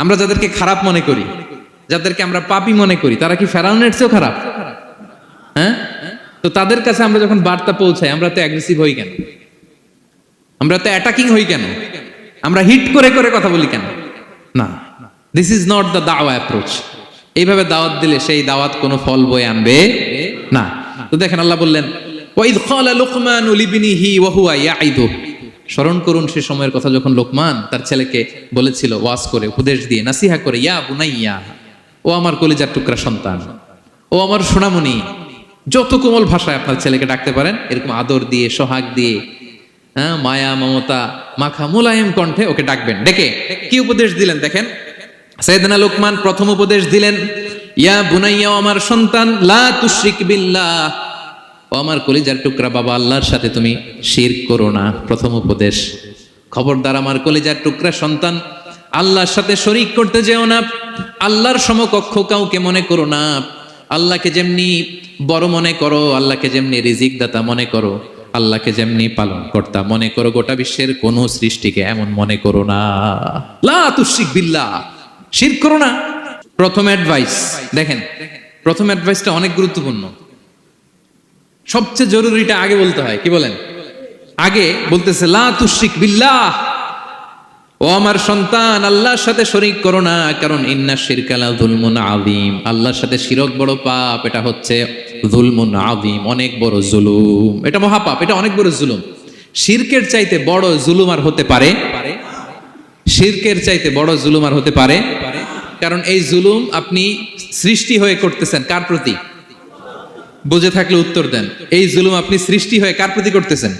আমরা যাদেরকে খারাপ মনে করি, যাদেরকে আমরা পাপী মনে করি, তারা কি ফেরাউনের চেয়েও খারাপ? হ্যাঁ, তো তাদের কাছে আমরা যখন বার্তা পৌঁছাই, আমরা তো অ্যাগ্রেসিভ হই কেন, আমরা তো অ্যাটাকিং হই কেন, আমরা হিট করে করে কথা বলি কেন? না, দিস ইজ নট দ্য দাওয়া অ্যাপ্রোচ। এইভাবে দাওয়াত দিলে সেই দাওয়াত কোনো ফল বয়ে আনবে না। তো দেখেন, আল্লাহ বললেন, ওয়াইদ ক্বালা লুকমানু লিবনিহি ওয়া হুয়া ইয়াইদু, স্মরণ করুন সে সময়ের কথা যখন লোকমান তার ছেলেকে বলেছিল, ওয়াজ করে, উপদেশ দিয়ে, নাসিহা করে, ইয়া বুনাইয়া, ও আমার কলিজার টুকরা সন্তান, ও আমার সোনামণি, যত কোমল ভাষায় আপনার ছেলেকে ডাকতে পারেন, এরকম আদর দিয়ে, সোহাগ দিয়ে, হ্যাঁ, মায়া মমতা মাখা মোলায়েম কণ্ঠে ওকে ডাকবেন। ডেকে কি উপদেশ দিলেন দেখেন, সাইয়েদনা লোকমান প্রথম উপদেশ দিলেন, ইয়া বুনাইয়া, আমার সন্তান, লা তুশরিক বিল্লাহ, ও আমার কলিজার টুকরা বাবা, আল্লাহর সাথে তুমি শিরক করো না। প্রথম উপদেশ, খবরদার আমার কলিজার টুকরা সন্তান, আল্লাহর সাথে শরীক করতে যেও না, আল্লাহর সমকক্ষ কাউকে মনে করো না। আল্লাহকে যেমনি বড় মনে করো, আল্লাহকে যেমনি রিজিক দাতা মনে করো, আল্লাহকে যেমনি পালন কর্তা মনে করো, গোটা বিশ্বের কোন সৃষ্টিকে এমন মনে করো না। লা তুশরিক বিল্লাহ, শিরক করো না। প্রথম অ্যাডভাইস দেখেন, প্রথম অ্যাডভাইসটা অনেক গুরুত্বপূর্ণ, সবচেয়ে জরুরিটা আগে বলতে হয়। কি বলেন? আগে বলতেছে, লা তুশরিক বিল্লাহ, ও আমার সন্তান, আল্লাহর সাথে শরীক করো না, কারণ ইন্না শিরকা লা যুলমুন আযীম, আল্লাহর সাথে শিরক বড় পাপ, এটা হচ্ছে যুলমুন আযীম, অনেক বড় জুলুম, এটা মহাপাপ, এটা অনেক বড় জুলুম। শিরকের চাইতে বড় জুলুম আর হতে পারে? শিরকের চাইতে বড় জুলুম আর হতে পারে? কারণ এই জুলুম আপনি সৃষ্টি হয়ে করতেছেন কার প্রতি? বুঝে থাকলে উত্তর দেন। এই জুলুম আপনি সৃষ্টি হয়ে কার প্রতি করতেছেন?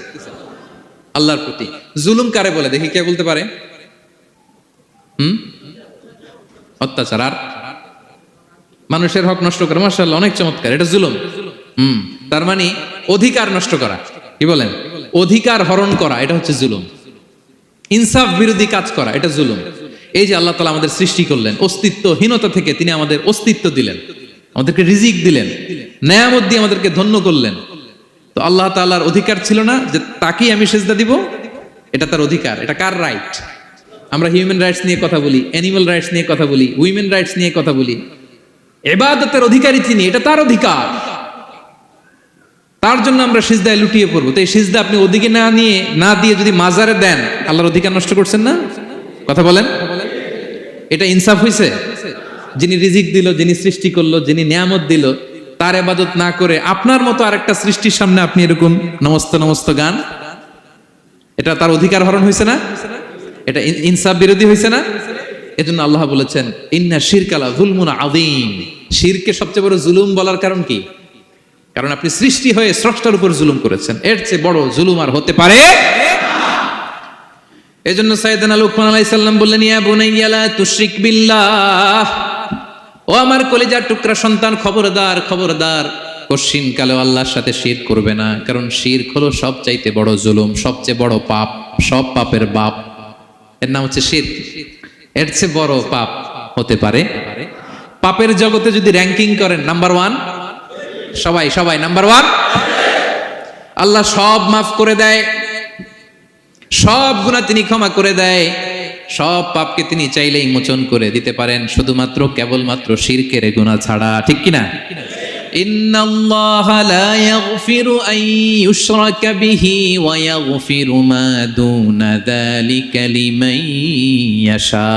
আল্লাহর প্রতি। জুলুম কারে বলে দেখি, কে বলতে পারে? অত্যাচার আর মানুষের হক নষ্ট করা, মাশাআল্লাহ অনেক চমৎকার, এটা জুলুম। তার মানে অধিকার নষ্ট করা, কি বলেন? অধিকার হরণ করা, এটা হচ্ছে জুলুম। ইনসাফ বিরোধী কাজ করা, এটা জুলুম। এই যে আল্লাহ তাআলা আমাদের সৃষ্টি করলেন, অস্তিত্বহীনতা থেকে তিনি আমাদের অস্তিত্ব দিলেন, আমাদেরকে রিজিক দিলেন, নেয়ামত দিয়ে আমাদেরকে ধন্য করলেন। তো আল্লাহ তাআলার অধিকার ছিল না যে তাকেই আমি সেজদা দিব? এটা তার অধিকার। এটা কার রাইট? আমরা হিউম্যান রাইটস নিয়ে কথা বলি, অ্যানিমাল রাইটস নিয়ে কথা বলি, উইমেন রাইটস নিয়ে কথা বলি। ইবাদতের অধিকারী তিনি, এটা তার অধিকার, তার জন্য আমরা সিজদায় লুটিয়ে পড়বো। তো এই সিজদা আপনি ওদিকে না দিয়ে যদি মাজারে দেন, আল্লাহর অধিকার নষ্ট করছেন না? কথা বলেন, এটা ইনসাফ হইছে? যিনি রিজিক দিল, যিনি সৃষ্টি করলো, যিনি নিয়ামত দিল, তার ইবাদত না করে আপনার মতো আরেকটা সৃষ্টির সামনে আপনি এরকম নমস্ত নমস্ত গান, এটা তার অধিকার হরণ হয়েছে না? এটা ইনসাফ বিরোধী হয়েছে না? এজন্য আল্লাহ বলেছেন ইন্না শিরকালা যুলমুন আযীম। শিরকে সবচেয়ে বড় জুলুম বলার কারণ কি? কারণ আপনি সৃষ্টি হয়ে স্রষ্টার উপর জুলুম করেছেন। এর চেয়ে বড় জুলুম আর হতে পারে না। এজন্য সাইয়েদনা লুকমান আলাইহিস সালাম বললেন, ইয়া বুনাইয়া লা তুশরিক বিল্লাহ, ও আমার কলিজার টুকরা সন্তান, খবরদার খবরদার, কশিন কালে আল্লাহর সাথে শিরক করবে না। কারণ শিরক হলো সবচাইতে বড় জুলুম, সবচেয়ে বড় পাপ, সব পাপের বাপ, এর নাম হচ্ছে শিরক। এর চেয়ে বড় পাপ হতে পারে? পাপের জগতে যদি র্যাঙ্কিং করেন, নাম্বার 1 সবাই নাম্বার 1। আল্লাহ সব মাফ করে দেয়, সব গুনাহ তিনি ক্ষমা করে দেয়, সব পাপকে তিনি চাইলেই মোচন করে দিতে পারেন, শুধুমাত্র কেবলমাত্র শিরকের গুনাহ ছাড়া। ঠিক কিনা? ইন্নাল্লাহা লা ইয়াগফিরু আন ইউশরাকা বিহি ওয়া ইয়াগফিরু মা দুনা যালিকা লিমান ইয়াশা।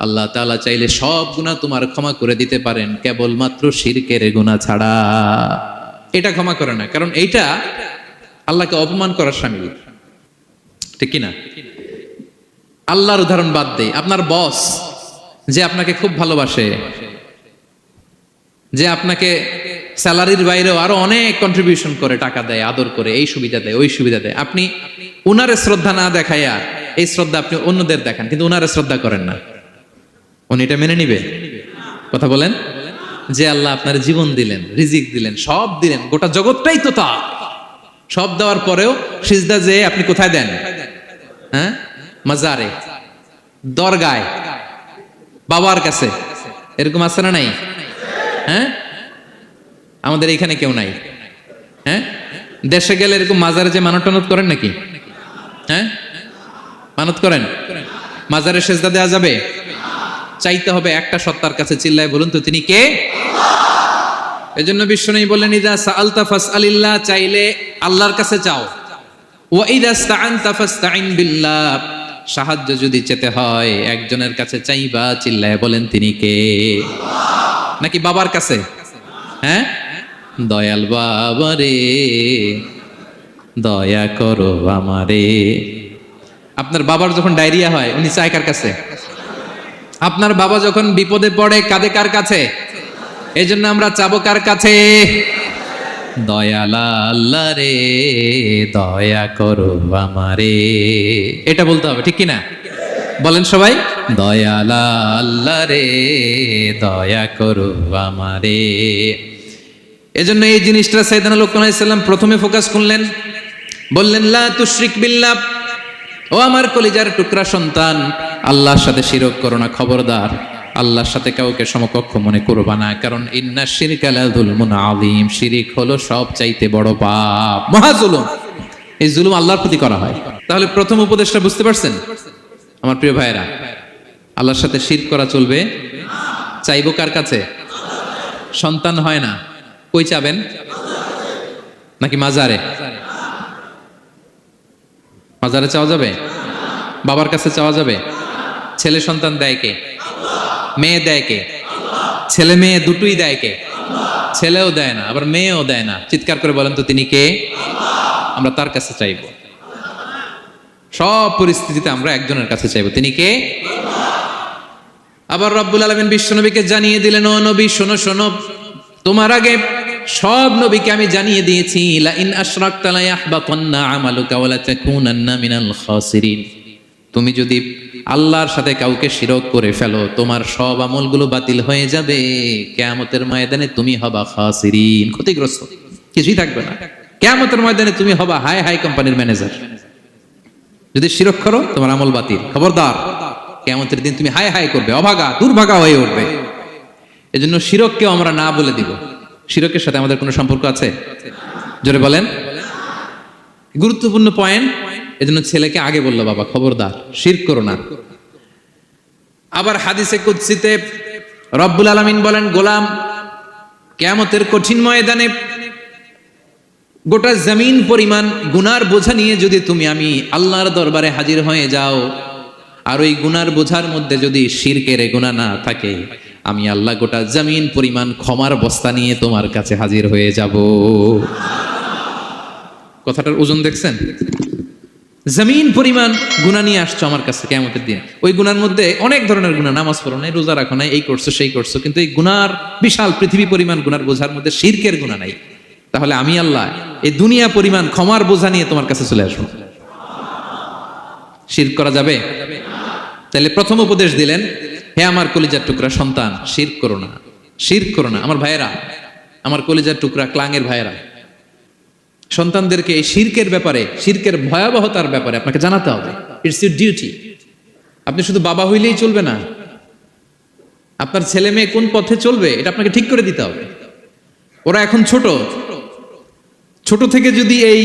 আল্লাহ তাআলা চাইলে সব গুনাহ তোমার ক্ষমা করে দিতে পারেন, কেবলমাত্র শিরকের গুনাহ ছাড়া। এটা ক্ষমা করে না, কারণ এইটা আল্লাহকে অপমান করার শামিল। ঠিক কিনা? আল্লাহর উদাহরণ বাদ দেই, আপনার বস যে আপনাকে খুব ভালোবাসে, যে আপনাকে স্যালারির বাইরেও আরো অনেক কন্ট্রিবিউশন করে, টাকা দেয়, আদর করে, এই সুবিধা দেয়, ওই সুবিধা দেয়, আপনি উনারে শ্রদ্ধা না দেখাইয়া এই শ্রদ্ধা আপনি অন্যদের দেখান, কিন্তু উনারে শ্রদ্ধা করেন না, উনি এটা মেনে নিবে? কথা বলেন। যে আল্লাহ আপনার জীবন দিলেন, রিজিক দিলেন, সব দিলেন, গোটা জগৎটাই তো তার, সব দেওয়ার পরেও সিজদা যে আপনি কোথায় দেন? হ্যাঁ, মাজারে, দরগায়, বাবার কাছে। এরকম আছে না নাই? হ্যাঁ, আমাদের এখানে কেউ নাই। হ্যাঁ, দেশে গেলে এরকম মাজারে যে মানত টানত করেন নাকি? হ্যাঁ, মানত করেন? মাজারে সেজদা দেওয়া যাবে? চাইতে হবে একটা সত্তার কাছে। চিল্লায় বলুন তো, তিনি কে? এজন্য বিশ্বনবী বললেন, ইযা সাআলতা ফাসআলিল্লাহ, চাইলে আল্লাহর কাছে চাও। ওয়া ইযা ইসতাআনতা ফাসতাইন বিল্লাহ, সাহায্য যদি চেতে হয় একজনের কাছে চাইবা। চিল্লায় বলেন, তিনি কে? নাকি বাবার কাছে? হ্যাঁ, দয়াল বাবা রে দয়া করো আমারে। আপনার বাবার যখন ডায়রিয়া হয়, উনি চায় কার কাছে? আপনার বাবা যখন বিপদে পড়ে, কাঁদে কার কাছে? এই জন্য আমরা চাবো কার কাছে? দয়ালা আল্লাহ রে দয়া করো আমারে, এটা বলতে হবে। ঠিক কিনা? বলেন সবাই, দয়ালা আল্লাহ রে দয়া করো আমারে। এজন্য এই জিনিসটা সাইয়েদনা লুকমান আলাইহিস সালাম প্রথমে ফোকাস করলেন, বললেন লা তুশরিক বিল্লাহ, ও আমার কলিজার টুকরা সন্তান, আল্লাহর সাথে শিরক করো না, খবরদার, আল্লাহর সাথে কাউকে সমকক্ষ মনে করবা না। কারণ ইন্না শিরকা লা যুলমুন আযীম, শিরক হলো সবচাইতে বড় পাপ, মহা জুলুম। এই জুলুম আল্লাহর প্রতি করা হয়। তাহলে প্রথম উপদেশটা বুঝতে পারছেন আমার প্রিয় ভাইয়েরা? আল্লাহর সাথে শিরক করা চলবে না। চাইবো কার কাছে? সন্তান হয় না, কই চাবেন? নাকি মাজারে? মাজারে চাওয়া যাবে? বাবার কাছে চাওয়া যাবে? ছেলে সন্তান দেয় কে? মেয়ে দেয় কে? ছেলে মেয়ে দুটোই দেয় কে? ছেলেও দেয় না, আবার মেয়েও দেয় না। চিৎকার করে বলেন তো, তিনি কে? আমরা তার কাছে চাইব। সব পরিস্থিতিতে আমরা একজনের কাছে চাইব, তিনি কে? আবার রব্বুল আলামিন বিশ্বনবীকে জানিয়ে দিলেন, ও নবী শোনো শোনো, তোমার আগে সব নবীকে আমি জানিয়ে দিয়েছি, লা ইন আশরাকতা লা ইয়াহবাতান্না আমালুকা ওয়া লা তাকুনান্না মিনাল খাসিরিন। তুমি যদি আল্লাহর সাথে কাউকে শিরক করে ফেলো, তোমার সব আমলগুলো বাতিল হয়ে যাবে, কিয়ামতের ময়দানে তুমি হবা খাসিরিন, ক্ষতিগ্রস্ত, কিছুই থাকবে না। কিয়ামতের ময়দানে তুমি হবা হাই হাই কোম্পানির ম্যানেজার। যদি শিরক করো, তোমার আমল বাতিল, খবরদার, কিয়ামতের দিন তুমি হাই হাই করবে, অভাগা দুর্ভাগা হয়ে উঠবে। এজন্য শিরককেও আমরা না বলে দিব। শিরকের সাথে আমাদের কোনো সম্পর্ক আছে? জোরে বলেন। গুরুত্বপূর্ণ পয়েন্ট। এজন্য ছেলেকে আগে বললো, বাবা খবরদার শিরক করো না। আবার হাদিসে কুদসিতে রব্বুল আলামিন বলেন, গোলাম কিয়ামতের কঠিন ময়দানে গোটা জমিন পরিমাণ গুনার বোঝা নিয়ে যদি তুমি আমি আল্লাহর দরবারে হাজির হয়ে যাও, আর ওই গুনার বোঝার মধ্যে যদি শিরকের গুনাহ না থাকে, আমি আল্লাহ গোটা জমিন পরিমাণ ক্ষমার বস্তা নিয়ে তোমার কাছে হাজির হয়ে যাব। কথাটার ওজন দেখছেন? জমিন পরিমাণ গুনাহ নিয়ে আসছো আমার কাছে কিয়ামতের দিন। ওই গুনার মধ্যে অনেক ধরনের গুনাহ, নামাজ পড়ো নাই, রোজা রাখো নাই, এই করছো সেই করছো, কিন্তু এই গুনার বিশাল পৃথিবী পরিমাণ গুনার বোঝার মধ্যে শিরকের গুনাহ নাই। তাহলে আমি আল্লাহ এই দুনিয়া পরিমাণ ক্ষমার বোঝা নিয়ে তোমার কাছে চলে আসবো। শিরক করা যাবে? তাহলে প্রথম উপদেশ দিলেন, হে আমার কলিজার টুকরা সন্তান, শিরক করো না, শিরক করো না। আমার ভাইয়েরা, আমার কলিজার টুকরা ক্লাঙের ভাইয়েরা, সন্তানদেরকে এই শিরকের ব্যাপারে, শিরকের ভয়াবহতার ব্যাপারে আপনাকে জানাতে হবে। It's your duty. আপনি শুধু বাবা হইলেই চলবে না, আপনার ছেলে মেয়ে কোন পথে চলবে এটা আপনাকে ঠিক করে দিতে হবে। ওরা এখন ছোট, ছোট থেকে যদি এই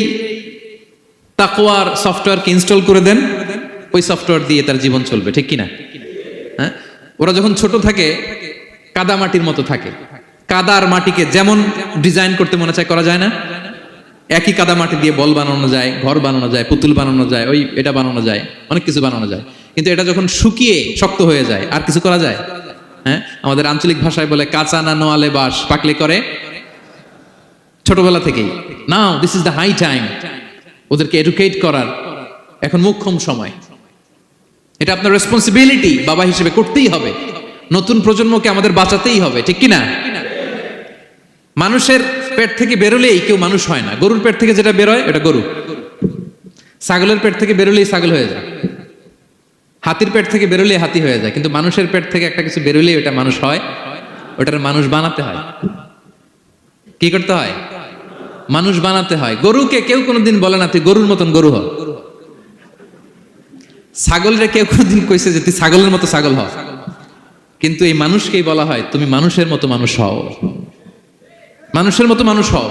তাকওয়ার সফটওয়্যারকে ইনস্টল করে দেন, ওই সফটওয়্যার দিয়ে তার জীবন চলবে, ঠিক কিনা? হ্যাঁ, ওরা যখন ছোট থাকে কাদা মাটির মতো থাকে। কাদার মাটিকে যেমন ডিজাইন করতে মনে চায় করা যায় না? একই কাদা মাটি দিয়ে বল বানানো যায়, ঘর বানানো যায়, পুতুল বানানো যায়, ওই এটা বানানো যায়, অনেক কিছু বানানো যায়। কিন্তু এটা যখন শুকিয়ে শক্ত হয়ে যায়, আর কিছু করা যায়? হ্যাঁ, আমাদের আঞ্চলিক ভাষায় বলে কাঁচা না নোয়ালে বাস, পাকলে করে। ছোটবেলা থেকেই now this is the high time ওদেরকে এডুকেট করার এখন মোক্ষম সময়। এটা আপনার রেসপন্সিবিলিটি, বাবা হিসেবে করতেই হবে। নতুন প্রজন্মকে আমাদের বাঁচাতেই হবে, ঠিক কিনা? মানুষের পেট থেকে বেরোলেই কেউ মানুষ হয় না। গরুর পেট থেকে যেটা বেরোয় এটা গরু, ছাগলের পেট থেকে বেরোলেই ছাগল হয়ে যায়, হাতির পেট থেকে বেরোলেই হাতি হয়ে যায়। কিন্তু মানুষের পেট থেকে একটা কিছু বেরোলেই ওটা মানুষ হয়, ওটার মানুষ বানাতে হয়। কি করতে হয়? মানুষ বানাতে হয়। গরুকে কেউ কোনোদিন বলে না তুই গরুর মতন গরু হ। ছাগলরে কেউ কোনোদিন কইছে যে তুই ছাগলের মতো ছাগল হ। কিন্তু এই মানুষকেই বলা হয় তুমি মানুষের মতো মানুষ হও, মানুষের মতো মানুষ হও।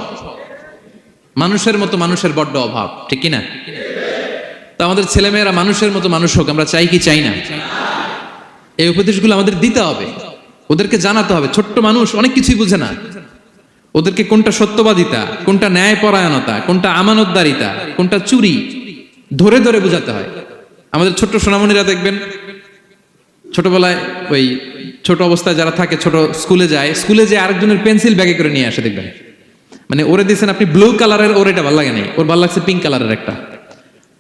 মানুষের মতো মানুষের বড্ড অভাব, ঠিক কিনা? তো আমাদের ছেলেমেয়েরা মানুষের মতো মানুষ হোক, আমরা চাই কি চাই না? এই উপদেশগুলো আমাদের দিতে হবে, ওদেরকে জানাতে হবে। ছোট্ট মানুষ অনেক কিছুই বুঝে না, ওদেরকে কোনটা সত্যবাদিতা, কোনটা ন্যায়পরায়ণতা, কোনটা আমানতদারিতা, কোনটা চুরি ধরে ধরে বোঝাতে হয়। আমাদের ছোট্ট সোনামণিরা দেখবেন ছোটবেলায় ওই ছোট অবস্থায় যারা থাকে, ছোট স্কুলে যায়, স্কুলে যে আরেকজনের পেন্সিল ব্যাগে করে নিয়ে আসে দেখবেন। মানে ওরে দিয়েছেন আপনি ব্লু কালারের, ওর এটা ভালো লাগে নাই, ওর ভালো লাগছে পিঙ্ক কালারের একটা,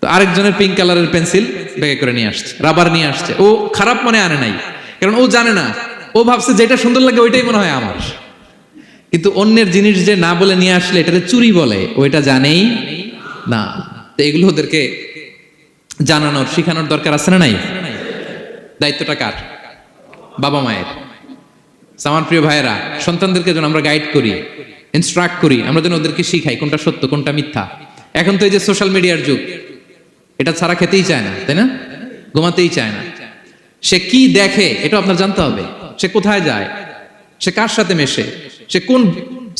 তো আরেকজনের পিঙ্ক কালারের পেন্সিল ব্যাগে করে নিয়ে আসছে, রাবার নিয়ে আসছে। ও খারাপ মনে আনে নাই, কারণ ও জানে না, ও ভাবছে যেটা সুন্দর লাগে ওইটাই মনে হয় আমার। কিন্তু অন্যের জিনিস যে না বলে নিয়ে আসলে এটাতে চুরি বলে, ওইটা জানেই না। তো এগুলো ওদেরকে জানানোর, শিখানোর দরকার আছে না নাই? দায়িত্বটা কার? বাবা মায়ের। আমার প্রিয় ভাইয়েরা, সন্তানদেরকে যেন আমরা গাইড করি, ইনস্ট্রাক্ট করি, আমরা যেন ওদেরকে শিখাই কোনটা সত্য কোনটা মিথ্যা। এখন তো এই যে সোশ্যাল মিডিয়ার যুগ, এটা ছাড়া খেতেই চায় না, তাই না? ঘুমাতেই চায় না। সে কি দেখে এটা আপনার জানতে হবে। সে কোথায় যায়, সে কার সাথে মেশে, সে কোন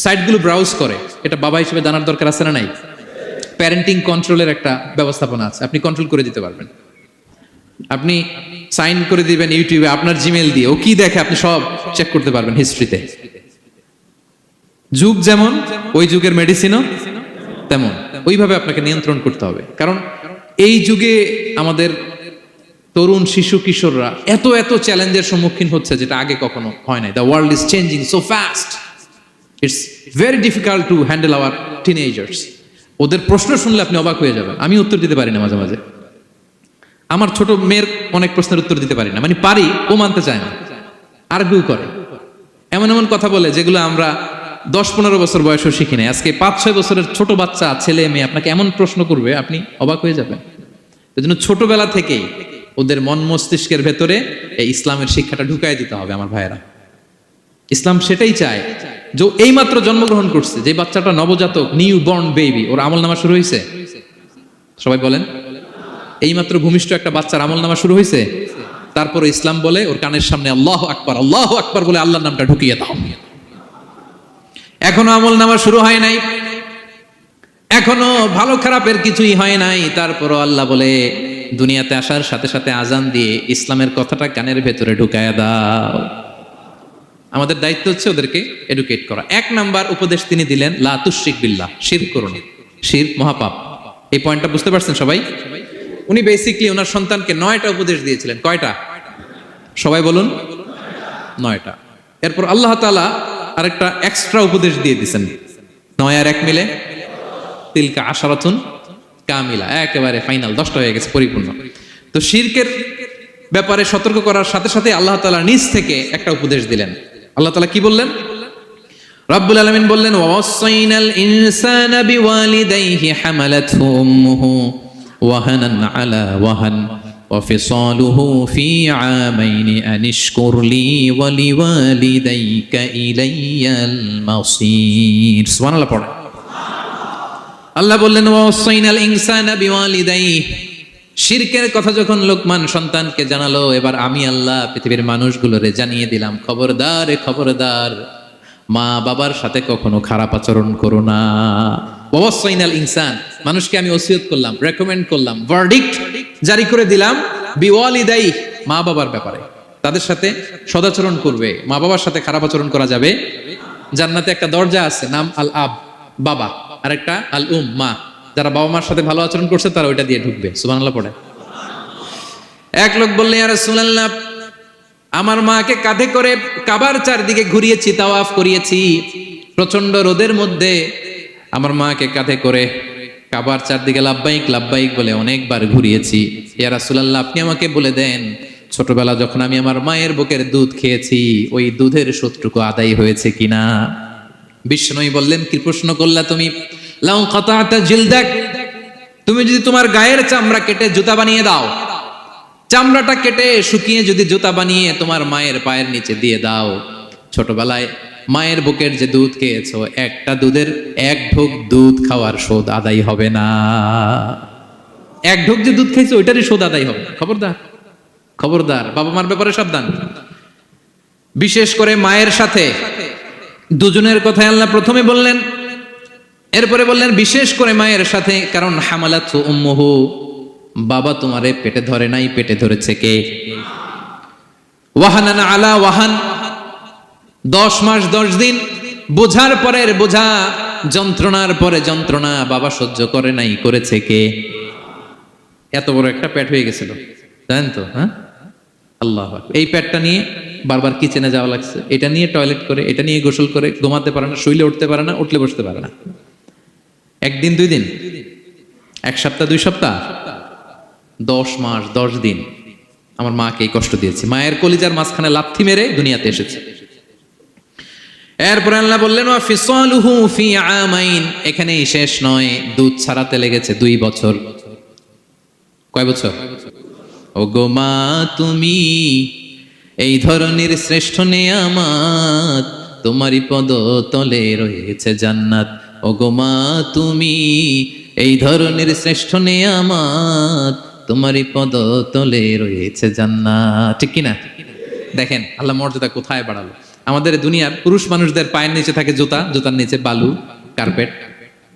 সাইটগুলো ব্রাউজ করে, এটা বাবা হিসেবে জানার দরকার আছে না নাই? প্যারেন্টিং কন্ট্রোলের একটা ব্যবস্থাপনা আছে, আপনি কন্ট্রোল করে দিতে পারবেন। আপনি সাইন করে দিবেন ইউটিউবে আপনার জিমেল দিয়ে, ও কি দেখে আপনি সব চেক করতে পারবেন হিস্ট্রিতে। যুগ যেমন, ওই যুগের মেডিসিনও তেমন, ওইভাবে আপনাকে নিয়ন্ত্রণ করতে হবে। কারণ এই যুগে আমাদের তরুণ শিশু কিশোররা এত এত চ্যালেঞ্জের সম্মুখীন হচ্ছে যেটা আগে কখনো হয় নাই। The world is changing so fast, it's very difficult to handle our teenagers. ওদের প্রশ্ন শুনলে আপনি অবাক হয়ে যাবেন। আমি উত্তর দিতে পারি না মাঝে মাঝে, আমার ছোট মেয়ের অনেক প্রশ্নের উত্তর দিতে পারি না, মানে পারি, ও মানতে চায় না, আর্গুও করে, এমন এমন কথা বলে যেগুলো আমরা 10-15 বছর বয়সেও শিখি নাই। আজকে 5-6 বছরের ছোট বাচ্চা, ছেলে মেয়ে আপনাকে এমন প্রশ্ন করবে আপনি অবাক হয়ে যাবেন। এই জন্য ছোটবেলা থেকেই ওদের মন মস্তিষ্কের ভেতরে এই ইসলামের শিক্ষাটা ঢুকাই দিতে হবে। আমার ভাইয়েরা, ইসলাম সেটাই চায় যে এই মাত্র জন্মগ্রহণ করছে যে বাচ্চাটা, নবজাতক, নিউ বর্ন বেবি, ওর আমল নামা শুরু হয়েছে? সবাই বলেন, এই মাত্র ভূমিষ্ঠ একটা বাচ্চার আমল নামা শুরু হয়েছে। তারপরে ইসলাম বলে ওর কানের সামনে আল্লাহু আকবার, আল্লাহু আকবার বলে আল্লাহর নামটা ঢুকিয়ে দাও। এখনো আমল নামা শুরু হয় নাই, এখনো ভালো খারাপের কিছুই হয় নাই, তারপরও আল্লাহ বলে দুনিয়াতে আসার সাথে সাথে আজান দিয়ে ইসলামের কথাটা কানের ভেতরে ঢুকায়া দাও। আমাদের দায়িত্ব হচ্ছে ওদেরকে এডুকেট করা। 1 নাম্বার উপদেশ তিনি দিলেন, লা তুশরিক বিল্লাহ, শিরক করো না। শিরক মহাপাপ। এই পয়েন্টটা বুঝতে পারছেন সবাই? উনি বেসিকলি ওনার সন্তানকে 9টা উপদেশ দিয়েছিলেন। কয়টা? সবাই বলুন। 9টা। এরপর আল্লাহ তাআলা আরেকটা এক্সট্রা উপদেশ দিয়ে দিয়েছেন। 9 আর 1 মিলে তিলকা আশারাতুন কামিলা, একেবারে ফাইনাল 10টা হয়ে গেছে, পরিপূর্ণ। তো শিরকের ব্যাপারে সতর্ক করার সাথে সাথে আল্লাহ তাআলা নিজ থেকে একটা উপদেশ দিলেন। আল্লাহ তাআলা কি বললেন? রব্বুল আলামিন বললেন, ওয়াসাইনাল ইনসানা বিওয়ালিদাইহি হামালাতহু উম্মুহু ওয়াহানান আলা ওয়াহান ওয়া ফিসালুহু ফি আমাইনি আনিশকুর লি ওয়া লিওয়ালিদাইকা ইলাইয়াল মাসির। সুবহানাল্লাহ পড়ে। আল্লাহ বললেন, ওয়াসাইনাল ইনসানা বিওয়ালিদাইহি। শিরকের কথা যখন লোকমান সন্তানকে জানালো, এবার আমি আল্লাহ পৃথিবীর মানুষগুলোরে জানিয়ে দিলাম, খবরদার খবরদার, মা বাবার সাথে কখনো খারাপ আচরণ করো না। ওয়াসাইনাল ইনসান, মানুষকে আমি ওসিয়ত করলাম, রেকমেন্ড করলাম, ভার্ডিক্ট জারি করে দিলাম বিওয়ালিদাই, মা বাবার ব্যাপারে তাদের সাথে সদাচরণ করবে। মা বাবার সাথে খারাপ আচরণ করা যাবে। জান্নাতে একটা দরজা আছে, নাম আল আব, বাবা, আর একটা আল উম, মা। যারা বাবা মার সাথে ভালো আচরণ করছে তারা ওইটা দিয়ে ঢুকবে। সুবহানাল্লাহ পড়ে। এক লোক বললেন, ইয়া রাসূলুল্লাহ, আমার মাকে কাঁধে করে কাবার চারদিকে ঘুরিয়েছি, তাওয়াফ করিয়েছি, প্রচন্ড রোদের মধ্যে আমার মাকে কাঁধে করে কাবার চারদিকে লাব্বাইক লাব্বাইক বলে অনেকবার ঘুরিয়েছি। ইয়া রাসূলুল্লাহ, আপনি আমাকে বলে দেন, ছোটবেলা যখন আমি আমার মায়ের বুকের দুধ খেয়েছি, ওই দুধের সুদটুকু আদায় হয়েছে কিনা? বিষ্ণুই বললেন, কি প্রশ্ন করলা তুমি? লাউ কাতাতা জিলদাক, তুমি যদি তোমার গায়ের চামড়া কেটে জুতা বানিয়ে দাও, চামড়াটা কেটে শুকিয়ে যদি জুতা বানিয়ে তোমার মায়ের পায়ের নিচে দিয়ে দাও, ছোটবেলায় মায়ের বুকের যে দুধ খেয়েছো, একটা দুধের 1 ঢোক দুধ খাওয়ার শোধ আদায় হবে না। 1 ঢোক যে দুধ খাইছো ওইটারই শোধ আদায় হবে না। খবরদার খবরদার, বাবা মার ব্যাপারে সাবধান। বিশেষ করে মায়ের সাথে, দুজনের কথাই আল্লাহ প্রথমে বললেন, এরপরে বললেন বিশেষ করে মায়ের সাথে, কারণ হামালাতহু উম্মুহু, বাবা তোমারে পেটে ধরে নাই, পেটে ধরেছে কে? ওয়াহানান আলা ওয়াহান, 10 মাস 10 দিন বোঝার পরের বোঝা, যন্ত্রণার পরে যন্ত্রণা বাবা সহ্য করে নাই, করেছে কে? এত বড় একটা পেট হয়ে গেছিল, জানেন তো? হ্যাঁ, আল্লাহ। এই পেটটা নিয়ে বারবার কিচেনে যাওয়া লাগছে, এটা নিয়ে টয়লেট করে, এটা নিয়ে গোসল করে, ঘুমাতে পারে না, শুইলে উঠতে পারে না, উঠলে বসতে পারে না। 1 দিন 2 দিন, 1 সপ্তাহ 2 সপ্তাহ, 10 মাস 10 দিন আমার মাকে এই কষ্ট দিয়েছি। মায়ের কলিজার মাঝখানে লাথি মেরে দুনিয়াতে এসেছে। এরপর আল্লাহ বললেন, ওয়া ফিসালুহু ফি আমাইন, এখানেই শেষ নয়, দুধ ছাড়াতে লেগেছে 2 বছর। কয় বছর? ও গো মা, তুমি এই ধরনের শ্রেষ্ঠ নেয়ামত, তোমারই পদ তলে রয়েছে জান্নাত। ও গো মা, তুমি এই ধরনের শ্রেষ্ঠ নেয়ামত, তোমারই পদ তলে রয়েছে জান্নাত। ঠিক কিনা? দেখেন আল্লাহ মর্যাদা কোথায় বাড়ালো। আমাদের দুনিয়ার পুরুষ মানুষদের পায়ের নিচে থাকে জুতা, জুতার নিচে বালু, কার্পেট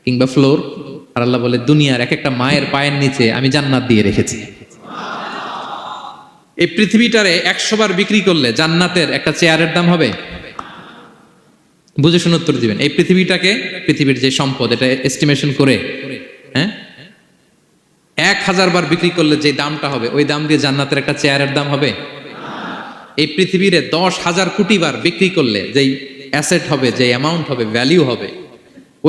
কিংবা ফ্লোর। আর আল্লাহ বলে, দুনিয়ার এক একটা মায়ের পায়ের নিচে আমি জান্নাত দিয়ে রেখেছি। এই পৃথিবীটারে 100 বার বিক্রি করলে জান্নাতের একটা চেয়ারের দাম হবে? বুঝে শুনে উত্তর দিবেন। এই পৃথিবীটাকে, পৃথিবীর যে সম্পদ, এটা এস্টিমেশন করে, হ্যাঁ, 1000 বার বিক্রি করলে যে দামটা হবে, ওই দাম দিয়ে জান্নাতের একটা চেয়ারের দাম হবে? এই পৃথিবীরে 10,000 কোটি বার বিক্রি করলে যেই অ্যাসেট হবে, যে অ্যামাউন্ট হবে, ভ্যালিউ হবে,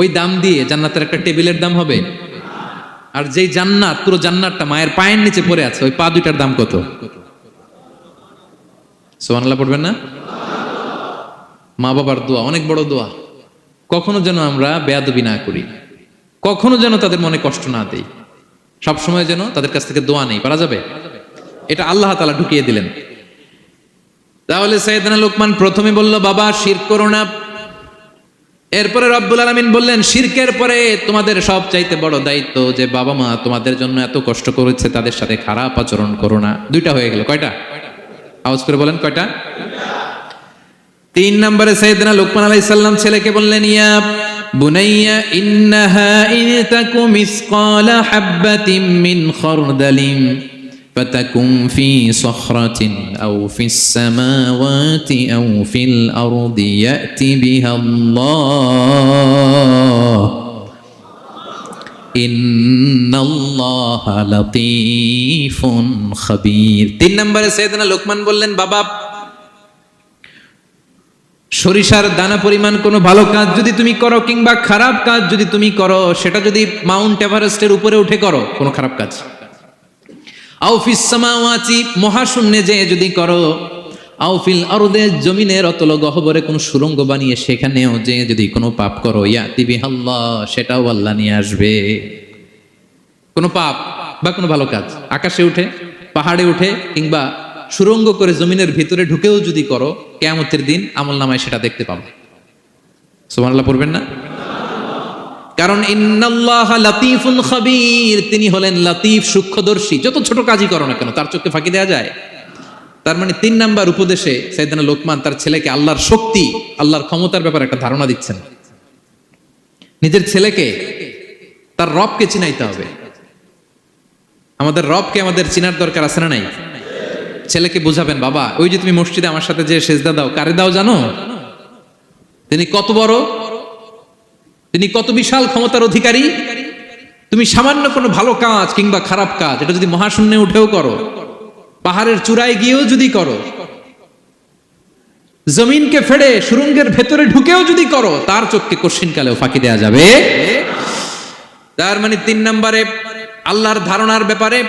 ওই দাম দিয়ে জান্নাতের একটা টেবিলের দাম হবে? আর যেই জান্নাত, পুরো জান্নাতটা মায়ের পায়ের নিচে পড়ে আছে, ওই পা দুইটার দাম কত? সুবহানাল্লাহ পড়বেন না? মা বাবার দোয়া অনেক বড় দোয়া। কখনো যেন আমরা বেয়াদবি না করি, কখনো যেন তাদের মনে কষ্ট না দেই, সবসময় যেন তাদের কাছ থেকে দোয়া নেই। পারা যাবে? এটা আল্লাহ তাআলা ঢুকিয়ে দিলেন। তাহলে সাইয়েদনা লোকমান প্রথমে বলল, বাবা শিরক করো না। এরপরে রব্বুল আলামিন বললেন, শিরকের পরে তোমাদের সবচাইতে বড় দায়িত্ব যে বাবা মা তোমাদের জন্য এত কষ্ট করেছে, তাদের সাথে খারাপ আচরণ করো না। 2টা হয়ে গেল। কয়টা? আওয়াজ করে বলেন, কয়টা? 3 নম্বরে সাইয়েদনা লোকমান আলাইহিস সালাম ছেলেকে বললেন, ইয়া বুনাইয়া ইন্নাহা ইন তাকু মিসকালা হাববাতিন মিন খারদালিন ফাতাকুন ফি সখরাতিন আও ফিস সামাওয়াতি আও ফিল আরদি ইয়াতি বিহা আল্লাহ ইন্নাল্লাহা লাতীফুন খাবীর। 3 নম্বরে সাইয়েদনা লোকমান বললেন, বাবা, সরিষার দানা পরিমাণ কোনো ভালো কাজ যদি তুমি করো কিংবা খারাপ কাজ যদি তুমি করো, সেটা যদি মাউন্ট এভারেস্টের উপরে উঠে করো, কোনো খারাপ কাজ, আও ফিস সামাওয়াতি, মহাশূন্যে যেয়ে যদি করো, আও ফিল আরদে, জমিনের অতল গহ্বরে কোনো সুড়ঙ্গ বানিয়ে সেখানেও যেয়ে যদি কোনো পাপ করো, ইয়াতি বিহাল্লাহ, সেটাও আল্লাহ নিয়ে আসবে। কোনো পাপ বা কোনো ভালো কাজ আকাশে উঠে, পাহাড়ে উঠে কিংবা সুড়ঙ্গ করে জমিনের ভিতরে ঢুকেও যদি করো, কিয়ামতের দিন আমলনামায় সেটা দেখতে পাবো। সুবহানাল্লাহ পড়বেন না? কারণ ইন্নাল্লাহা লাতীফুন খাবীর, তিনি হলেন লাতীফ, সূক্ষ্মদর্শী। যত ছোট কাজই করো না কেন তার চোখে ফাঁকি দেওয়া যায়। তার মানে 3 নাম্বার উপদেশে সাইয়েদনা লোকমান তার ছেলেকে আল্লাহর শক্তি, আল্লাহর ক্ষমতার ব্যাপারে একটা ধারণা দিচ্ছেন। নিজের ছেলেকে তার রবকে চিনাইতে হবে। আমাদের রবকে আমাদের চিনার দরকার আছে না নাই? ছেলেকে বুঝাবেন, বাবা, ওই যে তুমি মসজিদে আমার সাথে যে সেজদা দাও, কারে দাও জানো? তিনি কত বড়, তিনি কত বিশাল ক্ষমতার অধিকারী। তুমি সামান্য কোনো ভালো কাজ কিংবা খারাপ কাজ, এটা যদি মহাশূন্যে উঠেও করো, পাহাড়ের চূড়ায় গিয়েও যদি করো, জমিনকে ফেড়ে সুড়ঙ্গের ভেতরে ঢুকেও যদি করো, তার চোখকে কশিনকালেও ফাঁকি দেয়া যাবে। তার মানে 3 নম্বরে আল্লাহর ধারণার ব্যাপারে,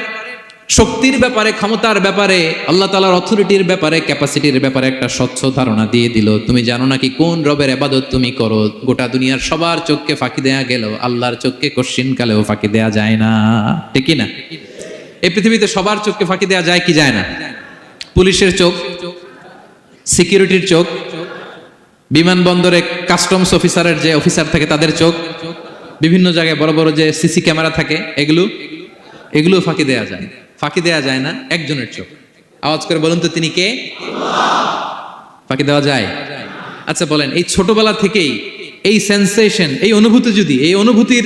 শক্তির ব্যাপারে, ক্ষমতার ব্যাপারে, আল্লাহ তাআলার অথরিটির ব্যাপারে, ক্যাপাসিটির ব্যাপারে একটা স্বচ্ছ ধারণা দিয়ে দিল। তুমি জানো নাকি কোন রবের ইবাদত তুমি করো? গোটা দুনিয়ার সবার চোখকে ফাঁকি দেয়া গেল, আল্লাহর চোখকে কশিনকালেও ফাঁকি দেয়া যায় না, ঠিক কি না? এই পৃথিবীতে সবার চোখকে ফাঁকি দেয়া যায় কি যায় না? পুলিশের চোখ, সিকিউরিটির চোখ, বিমানবন্দরে কাস্টমস অফিসারের যে অফিসার থাকে তাদের চোখ, বিভিন্ন জায়গায় বড় বড় যে সিসি ক্যামেরা থাকে, এগুলো ফাঁকি দেয়া যায়। ফাঁকি দেয়া যায় না একজনের চোখ। আওয়াজ করে বলুন তো, তিনি কে? ফাঁকি দেওয়া যায়? আচ্ছা বলেন, এই ছোটবেলা থেকেই এই সেন্সেশন, এই অনুভূতি, যদি এই অনুভূতির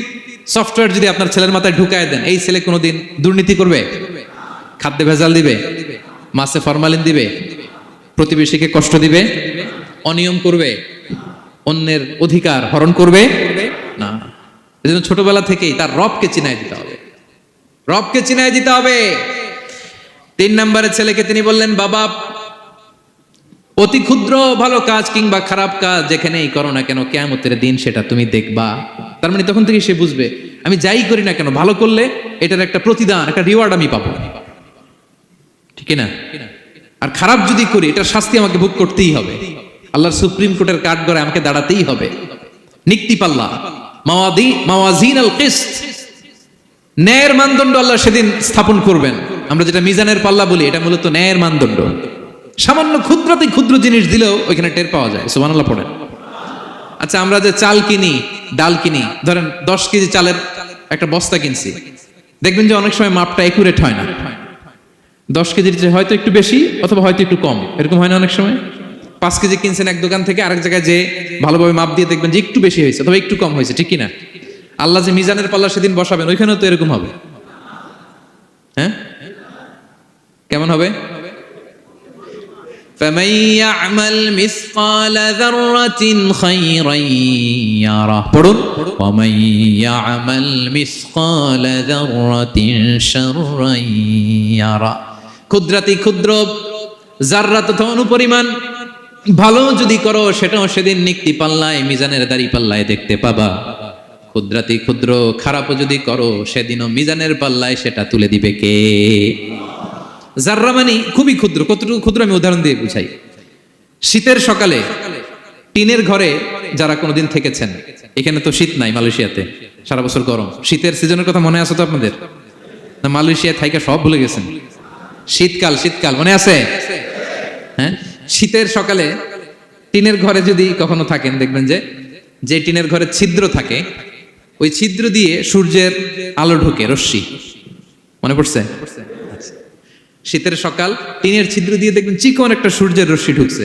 সফটওয়্যার যদি আপনার ছেলের মাথায় ঢুকায় দেন, এই ছেলে কোনোদিন দুর্নীতি করবে? খাদ্যে ভেজাল দিবে? মাছে ফরমালিন দিবে? প্রতিবেশীকে কষ্ট দিবে? অনিয়ম করবে? অন্যের অধিকার হরণ করবে না। এজন্য ছোটবেলা থেকেই তার রবকে চিনায় দিতে হবে, রবকে চিনায় দিতে হবে। 3 নম্বরে ছেলেকে তিনি বললেন, বাবা, অতি ক্ষুদ্র ভালো কাজ কিংবা খারাপ কাজ যেখানেই করো না কেন, কিয়ামতের দিন সেটা তুমি দেখবা। তার মানে তখন থেকে সে বুঝবে, আমি যাই করি না কেন, ভালো করলে এটার একটা প্রতিদান, একটা রিওয়ার্ড আমি পাবো, ঠিক না? আর খারাপ যদি করি, এটার শাস্তি আমাকে ভোগ করতেই হবে। আল্লাহর সুপ্রিম কোর্টের কাঠগড়ায় আমাকে দাঁড়াতেই হবে। নিক্তি পাল্লা, মাওয়াজিন আল কিসত, ন্যায়ের মানদণ্ড আল্লাহ সেদিন স্থাপন করবেন। আমরা যেটা মিজানের পাল্লা বলি, এটা মূলত ন্যায়ের মানদণ্ড। সামান্য ক্ষুদ্রাতি ক্ষুদ্র জিনিস দিলেও ওইখানে টের পাওয়া যায়। সুবহানাল্লাহ পড়েন। আচ্ছা, আমরা যে চাল কিনি, ডাল কিনি, ধরেন 10 কেজি চালের একটা বস্তা কিনছি, দেখবেন যে অনেক সময় মাপটা একুরেট হয় না। 10 কেজির চেয়ে হয়তো একটু বেশি অথবা হয়তো একটু কম, এরকম হয় না অনেক সময়? 5 কেজি কিনছেন এক দোকান থেকে, আরেক জায়গায় যে ভালোভাবে মাপ দিয়ে দেখবেন যে একটু বেশি হয়েছে অথবা একটু কম হয়েছে, ঠিক কিনা? আল্লাহ যে মিজানের পাল্লা সেদিন বসাবেন, ওইখানেও তো এরকম হবে। হ্যাঁ, কেমন হবে? فَمَن يَعْمَلْ مِثْقَالَ ذَرَّةٍ خَيْرًا يَرَهُ, পড়ুন, وَمَن يَعْمَلْ مِثْقَالَ ذَرَّةٍ شَرًّا يَرَهُ। ক্ষুদ্রাতি ক্ষুদ্র জাররা তথা অনুপরিমাণ ভালো যদি করো, সেটাও সেদিন নিক্তি পাল্লায়, মিজানের দাড়ি পাল্লায় দেখতে পাবা। ক্ষুদ্রাতি ক্ষুদ্র খারাপও যদি করো, সেদিনও মিজানের পাল্লায় সেটা তুলে দিবে কে? জাররা মানে খুবই ক্ষুদ্র। কতটুকু ক্ষুদ্র আমি উদাহরণ দিয়ে বুঝাই। শীতের সকালে টিনের ঘরে যারা কোনোদিন থেকেছেন, এখানে তো শীত নাই, মালয়েশিয়াতে সারা বছর গরম। শীতের সিজনের কথা মনে আছে তো আপনাদের? না মালয়েশিয়া থাইকা সব ভুলে গেছেন? শীতকাল মনে আছে? হ্যাঁ, শীতের সকালে টিনের ঘরে যদি কখনো থাকেন, দেখবেন যে টিনের ঘরে ছিদ্র থাকে, ওই ছিদ্র দিয়ে সূর্যের আলো ঢোকে, রশ্মি। মনে পড়ছে? শীতের সকাল, টিনের ছিদ্র দিয়ে দেখবেন চিকন একটা সূর্যের রশ্মি ঢুকছে।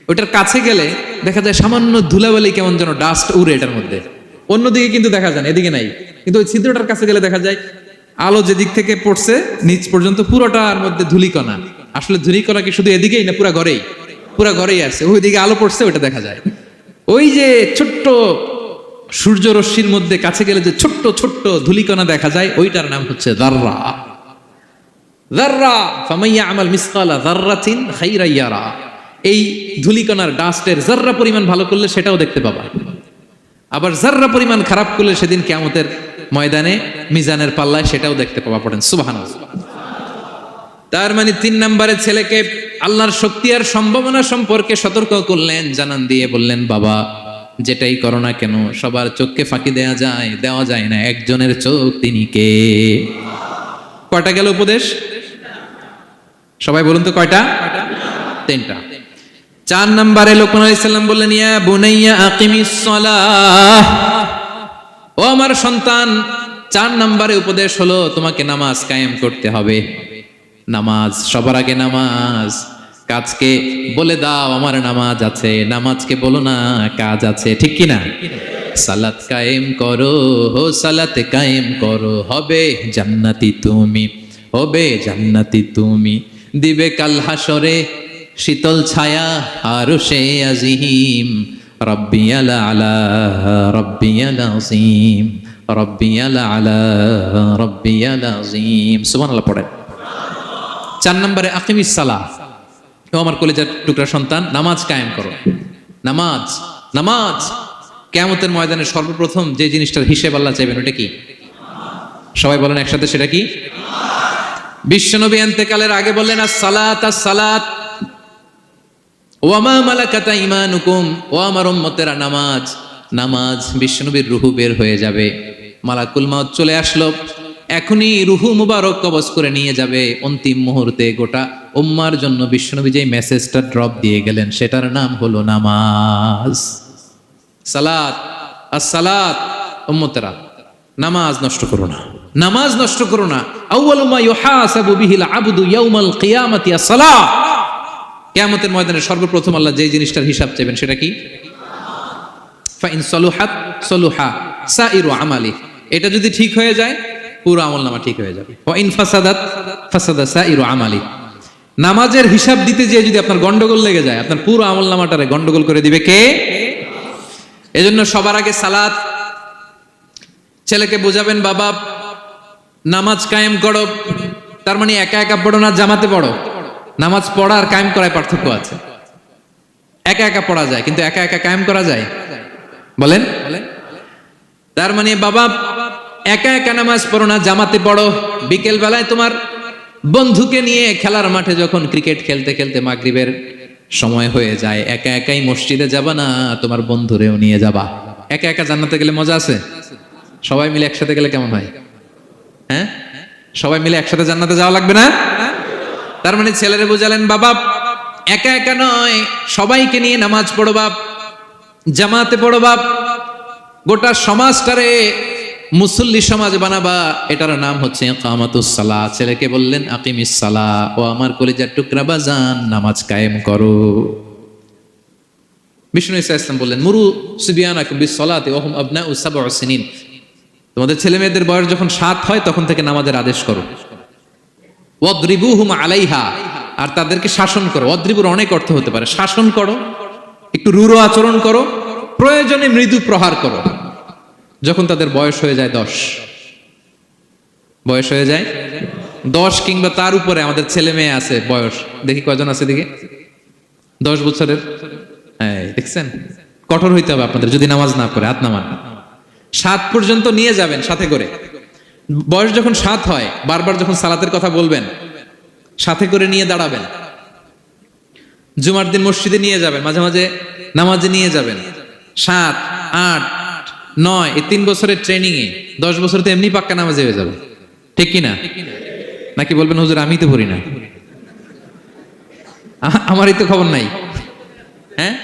ওইটার কাছে গেলে দেখা যায় সামান্য ধুলাবালি, কেমন যেন ডাস্ট উড়ে এটার মধ্যে। অন্যদিকে কিন্তু দেখা যায় না, এদিকে নাই, কিন্তু ওই ছিদ্রটার কাছে গেলে দেখা যায় আলো যেদিক থেকে পড়ছে নিচ পর্যন্ত পুরোটার মধ্যে ধূলিকণা। আসলে ধূলিকণা কি শুধু এদিকেই না, পুরা ঘরেই আছে। ওইদিকে আলো পড়ছে, ওইটা দেখা যায়। ওই যে ছোট্ট সূর্য রশ্মির মধ্যে কাছে গেলে যে ছোট্ট ছোট্ট ধূলিকণা দেখা যায়, ওইটার নাম হচ্ছে যাররা। যাররা ফামাইয়া আমাল মিসকালা যাররাতিন খাইরান ইয়ারা। এই ধূলিকণার ডাস্টের যাররা পরিমাণ ভালো করলে সেটাও দেখতে পাবা, আবার যাররা পরিমাণ খারাপ করলে সেদিন কিয়ামতের ময়দানে মিজানের পাল্লায় সেটাও দেখতে পাবা। পড়েন সুবহানাল্লাহ। তার মানে 3 নম্বরে ছেলেকে আল্লাহর শক্তি আর সম্ভাবনা সম্পর্কে সতর্ক করলেন, জানান দিয়ে বললেন, বাবা যেটাই করো না কেন সবার চোখকে ফাঁকি দেওয়া যায় না, একজনের চোখ, তিনি কে? কয়টা গেল উপদেশ? সবাই বলুন তো কয়টা? 3টা। 4 নম্বরে লোকমান আলাইহিস সালাম বললেন, ইয়া বুনাইয়া আকিমিস সালাহ, ও আমার সন্তান, 4 নম্বরে উপদেশ হলো তোমাকে নামাজ কায়েম করতে হবে। নামাজ, সবার আগে নামাজ। কাজকে বলে দাও আমার নামাজ আছে, নামাজকে বলো না কাজ আছে, ঠিক কি না? সালাত কায়েম করো, সালাত কায়েম করো, হবে জান্নাতি তুমি, হবে জান্নাতি তুমি, দিবে কাল হাসরে শীতল ছায়া আরশে আজিম, রব্বিয়াল আলা রব্বিয়াল আযীম, রব্বিয়াল আলা রব্বিয়াল আযীম। সুবহানাল্লাহ পড়েন। 4 নম্বরে আকিমিস সালাহ, ও আমার কলিজার টুকরা সন্তান, নামাজ কায়েম করো। নামাজ, নামাজ কিয়ামতের ময়দানে সর্বপ্রথম যে জিনিসটার হিসেব আল্লাহ চাইবেন ওটা কি? সবাই বলেন একসাথে, সেটা কি? বিশ্বনবী ইন্তেকালের আগে বললেন, আস-সালাত আস-সালাত ওয়া মা মালাকাত আইমানুকুম, ও আমার উম্মতেরা নামাজ, নামাজ। বিশ্বনবীর রূহ বের হয়ে যাবে, মালাকুল মাউত চলে আসলো, এখনই রুহু মুবারক কবজ করে নিয়ে যাবে। অন্তিম মুহূর্তে গোটা উম্মার জন্য বিশ্বনবী যে মেসেজটা ড্রপ দিয়ে গেলেন সেটার নাম হলো নামাজ। সালাত আস-সালাত, উম্মতেরা নামাজ নষ্ট করো না, নামাজ নষ্ট করো না। আউয়ালু মা ইউহাসাবু বিহিল আবদু ইয়াউমাল কিয়ামাতি আস-সালাহ। কিয়ামতের ময়দানে সর্বপ্রথম আল্লাহ যে জিনিসটার হিসাব চাইবেন সেটা কি? ফাইন সলুহাত সলুহা সাইরু আমালি, এটা যদি ঠিক হয়ে যায় পুরো আমলনামা ঠিক হয়ে যাবে। ওয়া ইন ফাসাদাত ফাসাদা সাইরু আমালি, নামাজের হিসাব দিতে যেয়ে যদি আপনার গন্ডগোল লেগে যায়, আপনার পুরো আমলনামাটারে গন্ডগোল করে দিবে কে? এজন্য সবার আগে সালাত। ছেলেকে বোঝাবেন, বাবা নামাজ কায়েম করো, তার মানে একা একা পড়ো না, জামাতে পড়ো। নামাজ পড়া আর কায়েম করায় পার্থক্য আছে। একা একা পড়া যায়, কিন্তু একা একা কায়েম করা যায়? বলেন। তার মানে বাবা একা একা নামাজ পড়ো না, জামাতে পড়ো। বিকেল বেলায় তোমার বন্ধুকে নিয়ে খেলার মাঠে যখন ক্রিকেট খেলতে খেলতে মাগরিবের সময় হয়ে যায়, একা একাই মসজিদে যাবা না, তোমার বন্ধুরেও নিয়ে যাবা। একা একা জান্নাতে গেলে মজা আছে? সবাই মিলে একসাথে গেলে কেমন হয়? হ্যাঁ, সবাই মিলে একসাথে জান্নাতে যাওয়া লাগবে না? তার মানে ছেলেরে বোঝালেন, বাবা একা একা নয়, সবাইকে নিয়ে নামাজ পড়ো বাপ, জামাতে পড়ো বাপ, গোটা সমাজটারে মুসল্লি সমাজ বানাবা। এটার নাম হচ্ছে ইকামাতুস সালাহ। ছেলেকে বললেন আকিমিস সালাহ, ও আমার কলিজার টুকরা বাজান নামাজ কায়েম করো। বিষ্ণু ইসা ইসলাম বললেন, মুরু সুবিয়ানাকুম বিস সালাতি ওয়া হুম আবনাউ সাবউ সিনিন, তোমাদের ছেলে মেয়েদের বয়স যখন 7 হয় তখন থেকে নামাজের আদেশ করো। ওয়াদরিবুহুম আলাইহা, আর তাদেরকে শাসন করো। ওয়াদরিবুর অনেক অর্থ হতে পারে, শাসন করো, একটু রূঢ় আচরণ করো, প্রয়োজনে মৃদু প্রহার করো। যখন তাদের বয়স হয়ে যায় 10, বয়স হয়ে যায় 10 কিংবা তার উপরে, আমাদের ছেলে মেয়ে আছে বয়স, দেখি কয়জন আছে দেখি 10 বছরের। হ্যাঁ দেখছেন, কঠোর হইতে হবে আপনাদের যদি নামাজ না পড়ে, হাত নামান। 7 পর্যন্ত নিয়ে যাবেন সাথে করে। বয়স যখন 7 হয়, বারবার যখন সালাতের কথা বলবেন সাথে করে নিয়ে দাঁড়াবেন। জুমার দিন মসজিদে নিয়ে যাবেন, মাঝে মাঝে নামাজে নিয়ে যাবেন। 7, 8, 9 এই 3 বছরের ট্রেনিং এ 10 বছর তো এমনি পাক্কা নামাজে হয়ে যাবে, ঠিক কিনা? নাকি বলবেন হুজুর আমি তো পড়ি না, আমারই তো খবর নাই। হ্যাঁ,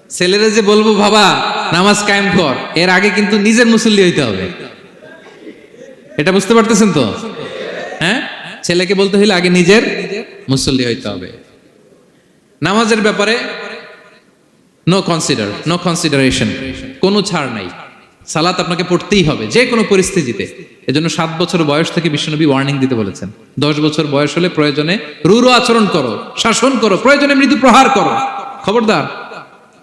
ছেলেরা যে বলবো বাবা নামাজ কায়েম কর, এর আগে কিন্তু নিজের মুসল্লি হইতে হবে। এটা বুঝতে পারতেছেন তো? হ্যাঁ, ছেলেকে বলতে হইলে আগে নিজের মুসল্লি হইতে হবে। নামাজের ব্যাপারে নো কনসিডারেশন, কোনো ছাড় নাই। সালাত আপনাকে পড়তেই হবে যে কোনো পরিস্থিতিতে। এজন্য 7 বছর বয়স থেকে বিশ্বনবী ওয়ার্নিং দিতে বলেছেন। 10 বছর বয়স হলে প্রয়োজনে রূঢ় আচরণ করো, শাসন করো, প্রয়োজনে মৃদু প্রহার করো। খবরদার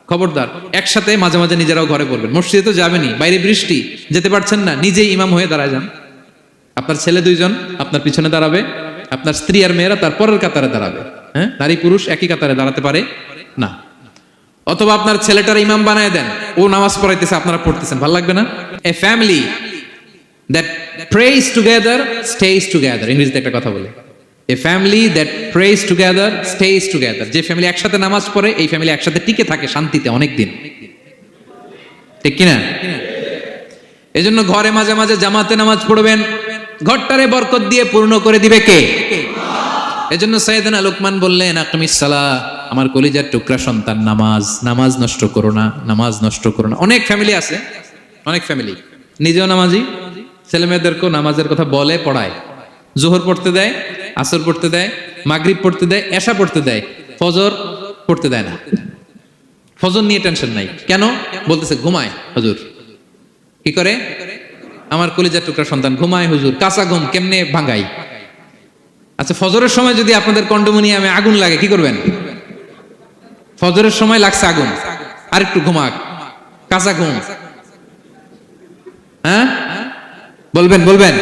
খবরদার, একসাথে মাঝে মাঝে নিজেরাও ঘরে পড়বেন। মসজিদে তো যাবেনই, বাইরে বৃষ্টি, যেতে পারছেন না, নিজেই ইমাম হয়ে দাঁড়ায় যান। আপনার ছেলে 2 জন আপনার পিছনে দাঁড়াবে, আপনার স্ত্রী আর মেয়েরা তার পরের কাতারে দাঁড়াবে। হ্যাঁ, নারী পুরুষ একই কাতারে দাঁড়াতে পারে না। অথবা আপনার ছেলেটার ইমাম বানায় দেন, ও নামাজ পড়াইতেছে, আপনারা পড়তেছেন, ভালো লাগবে না? A family that prays together stays together, ইংরেজিতে একটা কথা বলে, a family that prays together stays together. যে ফ্যামিলি একসাথে নামাজ পড়ে, এই ফ্যামিলি একসাথে টিকে থাকে শান্তিতে অনেক দিন, ঠিক কিনা? এজন্য ঘরে মাঝে মাঝে জামাতে নামাজ পড়বেন, ঘরটারে বরকত দিয়ে পূর্ণ করে দিবে কে? এজন্য সাইয়েদনা লোকমান বললেন, আকিমিস সালাহ, আমার কলিজার টুকরা সন্তান, নামাজ নষ্ট করো না, নামাজ নষ্ট করো না। অনেক ফ্যামিলি আছে, অনেক ফ্যামিলি নিজেও নামাজি, ছেলে মেয়েদেরকেও নামাজের কথা বলে, পড়ায়, জোহর পড়তে দেয়, আসর পড়তে দেয়, মাগরিব পড়তে দেয়, এশা পড়তে দেয়, ফজর পড়তে দেয় না। ফজর নিয়ে টেনশন নাই, কেন? বলতেছে ঘুমায় হুজুর। কি করে? আমার কলিজার টুকরা সন্তান ঘুমায় হুজুর, কাঁচা ঘুম কেমনে ভাঙাই? আচ্ছা, ফজরের সময় যদি আপনাদের কন্ডোমিনিয়ামে আগুন লাগে কি করবেন? ফজরের সময় লাগছে আগুন, আর একটু ঘুমাক, কাঁচা ঘুম। হ্যাঁ, বলবেন বলবেন,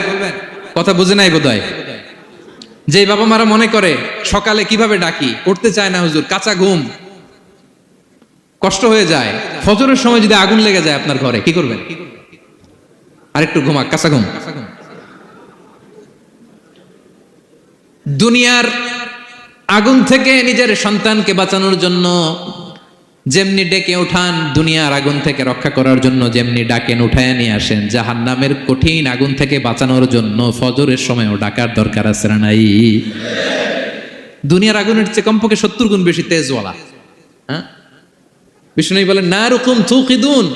কথা বুঝে নাই বোধহয়। যে বাবা মারা মনে করে সকালে কিভাবে ডাকি, উঠতে চায় না হুজুর, কাঁচা ঘুম, কষ্ট হয়ে যায়, ফজরের সময় যদি আগুন লেগে যায় আপনার ঘরে কি করবেন? আরেকটু ঘুমাক, কাঁচা ঘুম। দুনিয়ার আগুন থেকে নিজের সন্তানকে বাঁচানোর জন্য যেমনি ডেকে উঠান, দুনিয়ার আগুন থেকে রক্ষা করার জন্য যেমনি ডাকেন, উঠায় নিয়ে আসেন, জাহান্নামের কঠিন আগুন থেকে বাঁচানোর জন্য ফজরের সময়ও ডাকার দরকার আছে না নাই? দুনিয়ার আগুনের চেয়ে কমপক্ষে 70 গুণ বেশি তেজওয়ালা। হ্যাঁ, বিষ্ণু বলেন, নারুকুম তুকিদুন,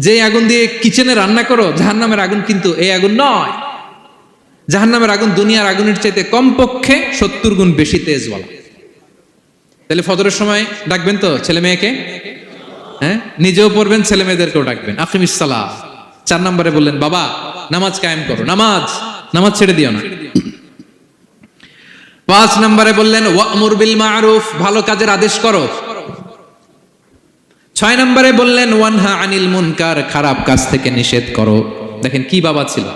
যে আগুন দিয়ে কিচেনে রান্না করো, জাহান্নামের আগুন কিন্তু এই আগুন নয়। জাহান্নামের আগুন দুনিয়ার আগুনের চাইতে কমপক্ষে 70 গুণ বেশি তেজওয়ালা। তাহলে ফজরের সময় ডাকবেন তো ছেলে মেয়েকে? হ্যাঁ, নিজেও পড়বেন, ছেলে মেয়েদেরকেও ডাকবেন। আকিমিস সালাহ। 4 নম্বরে বললেন, বাবা নামাজ কায়েম করো, নামাজ ছেড়ে দিও না। 5 নম্বরে বললেন, ওয়া'মুর বিল মা'রুফ, ভালো কাজের আদেশ করো। 6 নম্বরে বললেন, ওয়ানহা আনিল মুনকার, খারাপ কাজ থেকে নিষেধ করো। দেখেন কি বাবা ছিল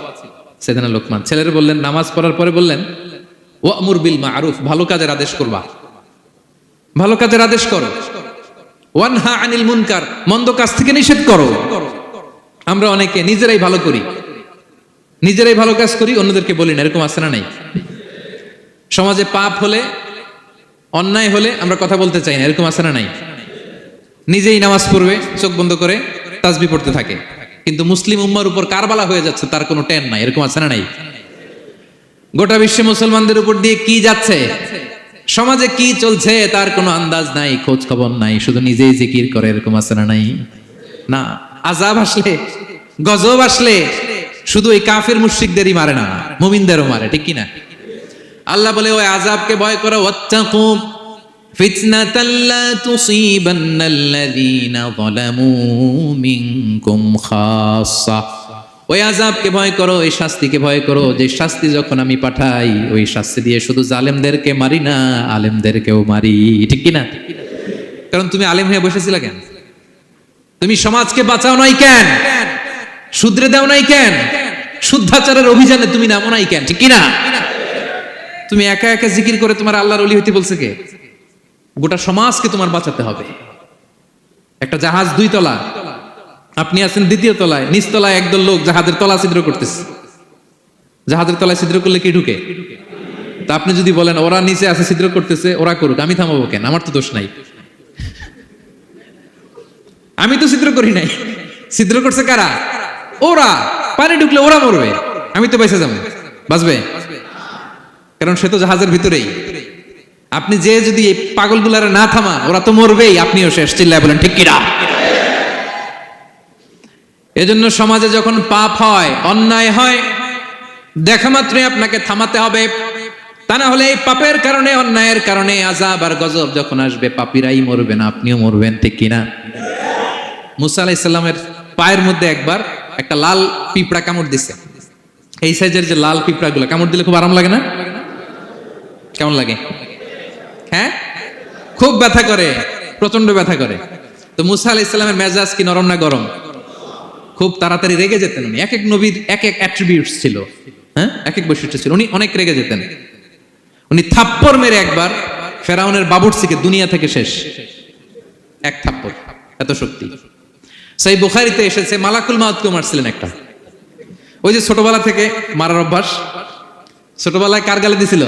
সাইয়েদনা লোকমান। ছেলেরা বললেন, নামাজ পড়ার পরে বললেন, ওয়া'মুর বিল মা'রুফ, ভালো কাজের আদেশ করবা, ভালো কাজের আদেশ করো। ওয়ানহা আনিল মুনকার, মন্দ কাজ থেকে নিষেধ করো। আমরা অনেকে নিজেরাই ভালো করি, নিজেরাই ভালো কাজ করি, অন্যদেরকে বলি না, এরকম আছে না নাই? সমাজে পাপ হলে, অন্যায় হলে আমরা কথা বলতে চাই না, এরকম আছে না নাই? নিজেই নামাজ পড়বে, চোখ বন্ধ করে তাসবিহ পড়তে থাকে, কিন্তু মুসলিম উম্মার উপর কারবালা হয়ে যাচ্ছে, তার কোনো টেন নাই, এরকম আছে না নাই? গোটা বিশ্বে মুসলমানদের উপর দিয়ে কি যাচ্ছে, সমাজে কি চলছে তার কোনো আন্দাজ নাই, খোঁজ খবর নাই, শুধু নিজেই জিকির করে, এরকম আছে না নাই? না, আযাব আসলে, গজব আসলে শুধু এই কাফির মুশরিকদেরই মারে না, মুমিনদেরও মারে, ঠিক কি না? আল্লাহ বলে, ওই আযাবকে ভয় করো, ওয়াত্তাকু ফিতনাতাল লা তুসিবান্নাল্লাযীনা যালামু মিনকুম খাসসা। ওই আযাবকে ভয় করো, এই শাস্তিকে ভয় করো, যে শাস্তি যখন আমি পাঠাই, ওই শাস্তি দিয়ে শুধু জালেমদেরকে মারি না, আলেমদেরকেও মারি, ঠিক কি না? কারণ তুমি আলেম হয়ে বসেছিলে কেন? তুমি সমাজকে বাঁচাও নাই কেন? শুধরে দাও নাই কেন? শুদ্ধাচারের অভিযানে তুমি নামো নাই কেন? ঠিক কি না? তুমি একা একা জিকির করে তোমার আল্লাহর ওলি হইতে বলছে কে? গোটা সমাজকে তোমার বাঁচাতে হবে। একটা জাহাজ 2 তলা, আপনি আছেন 2য় তলায়, নিচ তলায় একদল লোক জাহাজের তলা ছিদ্র করতেছে। জাহাজের তলায় ছিদ্র করলে কি ঢুকে? তা আপনি যদি বলেন ওরা নিচে আছে ছিদ্র করতেছে, ওরা করুক, আমি থামাবো কেন? আমার তো দোষ নাই, আমি তো ছিদ্র করি নাই। ছিদ্র করছে কারা? ওরা। পানি ঢুকলে ওরা মরবে, আমি তো বেঁচে যাবো। বাঁচবে? কারণ সে তো জাহাজের ভিতরেই। আপনি যে যদি এই পাগলগুলারে না থামান, ওরা তো মরবেই, আপনিও শেষ। চিল্লায় বলেন ঠিক কিনা? এজন্য সমাজে যখন পাপ হয়, অন্যায় হয়, দেখা মাত্রই আপনাকে থামাতে হবে। তা না হলে এই পাপের কারণে, অন্যায়ের কারণে আযাব আর গজব যখন আসবে, পাপীরাই মরবে না, আপনিও মরবেন, ঠিক কিনা? মুসা আলাইহিস সালামের পায়ের মধ্যে একবার একটা লাল পিঁপড়া কামড় দিছে। এই সাইজের যে লাল পিঁপড়াগুলো কামড় দিলে খুব আরাম লাগে না? কেমন লাগে? হ্যাঁ, খুব ব্যথা করে, প্রচন্ড ব্যথা করে। তো মুসা আলাইহিস সালামের মেজাজ কি নরম না গরম? খুব তাড়াতাড়ি রেগে যেতেন উনি। এক এক নবীর এক এক অ্যাট্রিবিউটস ছিল, হ্যাঁ, এক এক বৈশিষ্ট্য ছিল। উনি অনেক রেগে যেতেন। উনি থাপ্পড় মেরে একবার ফেরাউনের বাবুর্চিকে দুনিয়া থেকে শেষ, এক থাপ্পড়, এত শক্তি। সেই বুখারীতে এসেছে মালাকুল মাউতকে মারছিলেন একটা। ওই যে ছোটবেলা থেকে মারার অভ্যাস, ছোটবেলায় কার গালে দিছিল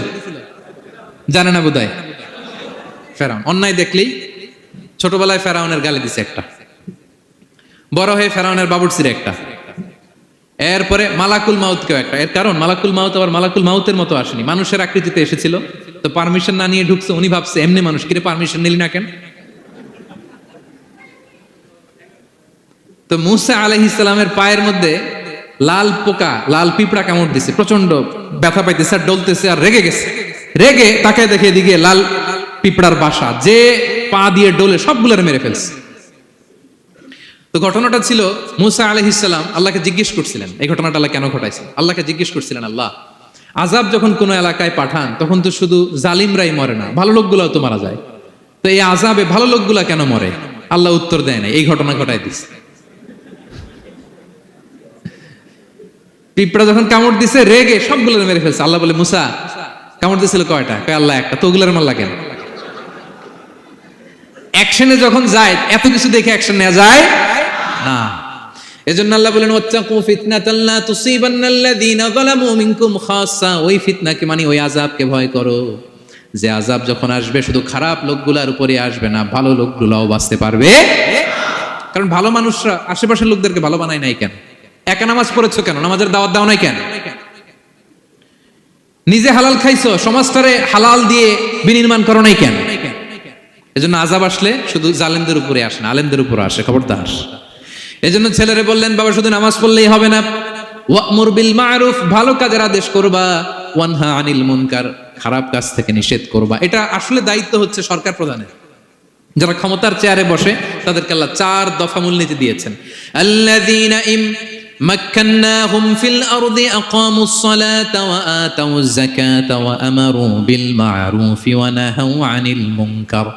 জানে না বোধহয়? ফেরাউন। অন্যায় দেখলেই ছোটবেলায় ফেরাউনের গালে দিছে একটা, বড় হয়ে ফেরাউনের বাবুর্চির একটা, এরপরে মালাকুল মাউতকেও একটা। এর কারণ মালাকুল মাউত আবার মালাকুল মাউতের মতো আসেনি, মানুষের আকৃতিতে এসেছিল। তো পারমিশন না নিয়ে ঢুকছে। উনি ভাবছে এমনি মানুষ, কিরে পারমিশন নিলি না কেন? তো মুসা আলাইহিস সালামের পায়ের মধ্যে লাল পোকা, লাল পিঁপড়া কামড় দিছে, প্রচন্ড ব্যথা পাইতেছে আর ডলতেছে আর রেগে গেছে। রেগে তাকে দেখে দিকে লাল পিঁপড়ার বাসা, যে পা দিয়ে ডলে সবগুলোর মেরে ফেলছে। তো ঘটনাটা ছিল মুসা আলাইহিস সালাম আল্লাহকে জিজ্ঞেস করছিলেন, এই ঘটনাটা আল্লাহ কেন ঘটাইছে? আল্লাহকে জিজ্ঞেস করছিলেন, আল্লাহ আযাব যখন কোনো এলাকায় পাঠান তখন তো শুধু জালিমরাই মরে না, ভালো লোকগুলাও তো মারা যায়, তো এই আযাবে ভালো লোকগুলা কেন মরে? আল্লাহ উত্তর দেয় না, এই ঘটনা ঘটাই দিছে। পিঁপড়া যখন কামড় দিছে রেগে সবগুলো মেরে ফেলছে। আল্লাহ বলে, মুসা কামড় দিছিল কয়টা? কয় আল্লাহ একটা। তো ওগুলোর মারলা কেন? অ্যাকশনে যখন যায় এত কিছু দেখে অ্যাকশন নেওয়া যায় না। এজন্য আল্লাহ বলেন, ওয়াত্তাকু ফিতনাতাল লা তুসিবান্নাল্লাযীনা যালামু মিনকুম খাসসা। ওই ফিতনাকে মানে ওই আযাবকে ভয় করো, যে আযাব যখন আসবে শুধু খারাপ লোকগুলোর উপরে আসবে না, ভালো লোকগুলোও বাঁচতে পারবে। কারণ ভালো মানুষরা আশেপাশের লোকদেরকে ভালো বানায় নাই কেন? একা নামাজ পড়েছো কেন? নামাজের দাওয়াত দাও নাই কেন? নিজে হালাল খাইছো, সমাজটারে হালাল দিয়ে বিনির্মাণ করো নাই কেন? এজন্য আযাব আসলে শুধু জালেমদের উপরে আসে না, আলেমদের উপরে আসে, খবরদার। এজন্য ছেলেরে বললেন, বাবা শুধু নামাজ পড়লেই হবে না, ওয়া'মুর বিল মা'রুফ, ভালো কাজের আদেশ করবা, ওয়ানহা আনিল মুনকার, খারাপ কাজ থেকে নিষেধ করবা। এটা আসলে দায়িত্ব হচ্ছে সরকার প্রধানের। যারা ক্ষমতার চেয়ারে বসে তাদেরকে আল্লাহ 4 দফা মূলনীতি দিয়েছেন। আল্লাযীনা মাক্কান্নাহুম ফিল আরদি আকামুস সালাতা ওয়া আতাউয যাকাতা ওয়া আমারু বিল মা'রুফি ওয়া নাহাউ আনিল মুনকার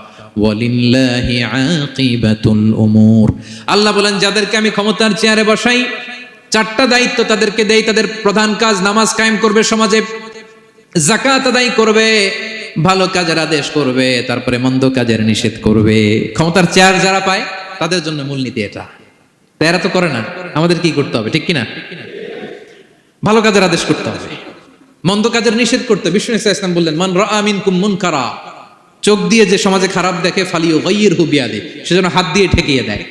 ওয়ালিল্লাহি আকিবাতুল উমুর। আল্লাহ বলেন, যাদেরকে আমি ক্ষমতার চেয়ারে বসাই 4টা দায়িত্ব তাদেরকে দেই। তাদের প্রধান কাজ নামাজ কায়েম করবে, সমাজে যাকাত আদায় করবে, ভালো কাজের আদেশ করবে, তারপরে মন্দ কাজের নিষেধ করবে। ক্ষমতার চেয়ার যারা পায় তাদের জন্য মূলনীতি এটা। তো এরা তো করে না, আমাদের কি করতে হবে, ঠিক কিনা? ভালো কাজের আদেশ করতে হবে, মন্দ কাজের নিষেধ করতে। বিষ্ণু ইসা ইসলাম বললেন, মান রাআ মিনকুম মুনকারা, চোখ দিয়ে যে সমাজে খারাপ দেখে, ফালিয়ুগাইয়িরহু বিয়াদি, সেজন্য হাত দিয়ে ঠেকিয়ে দেয়,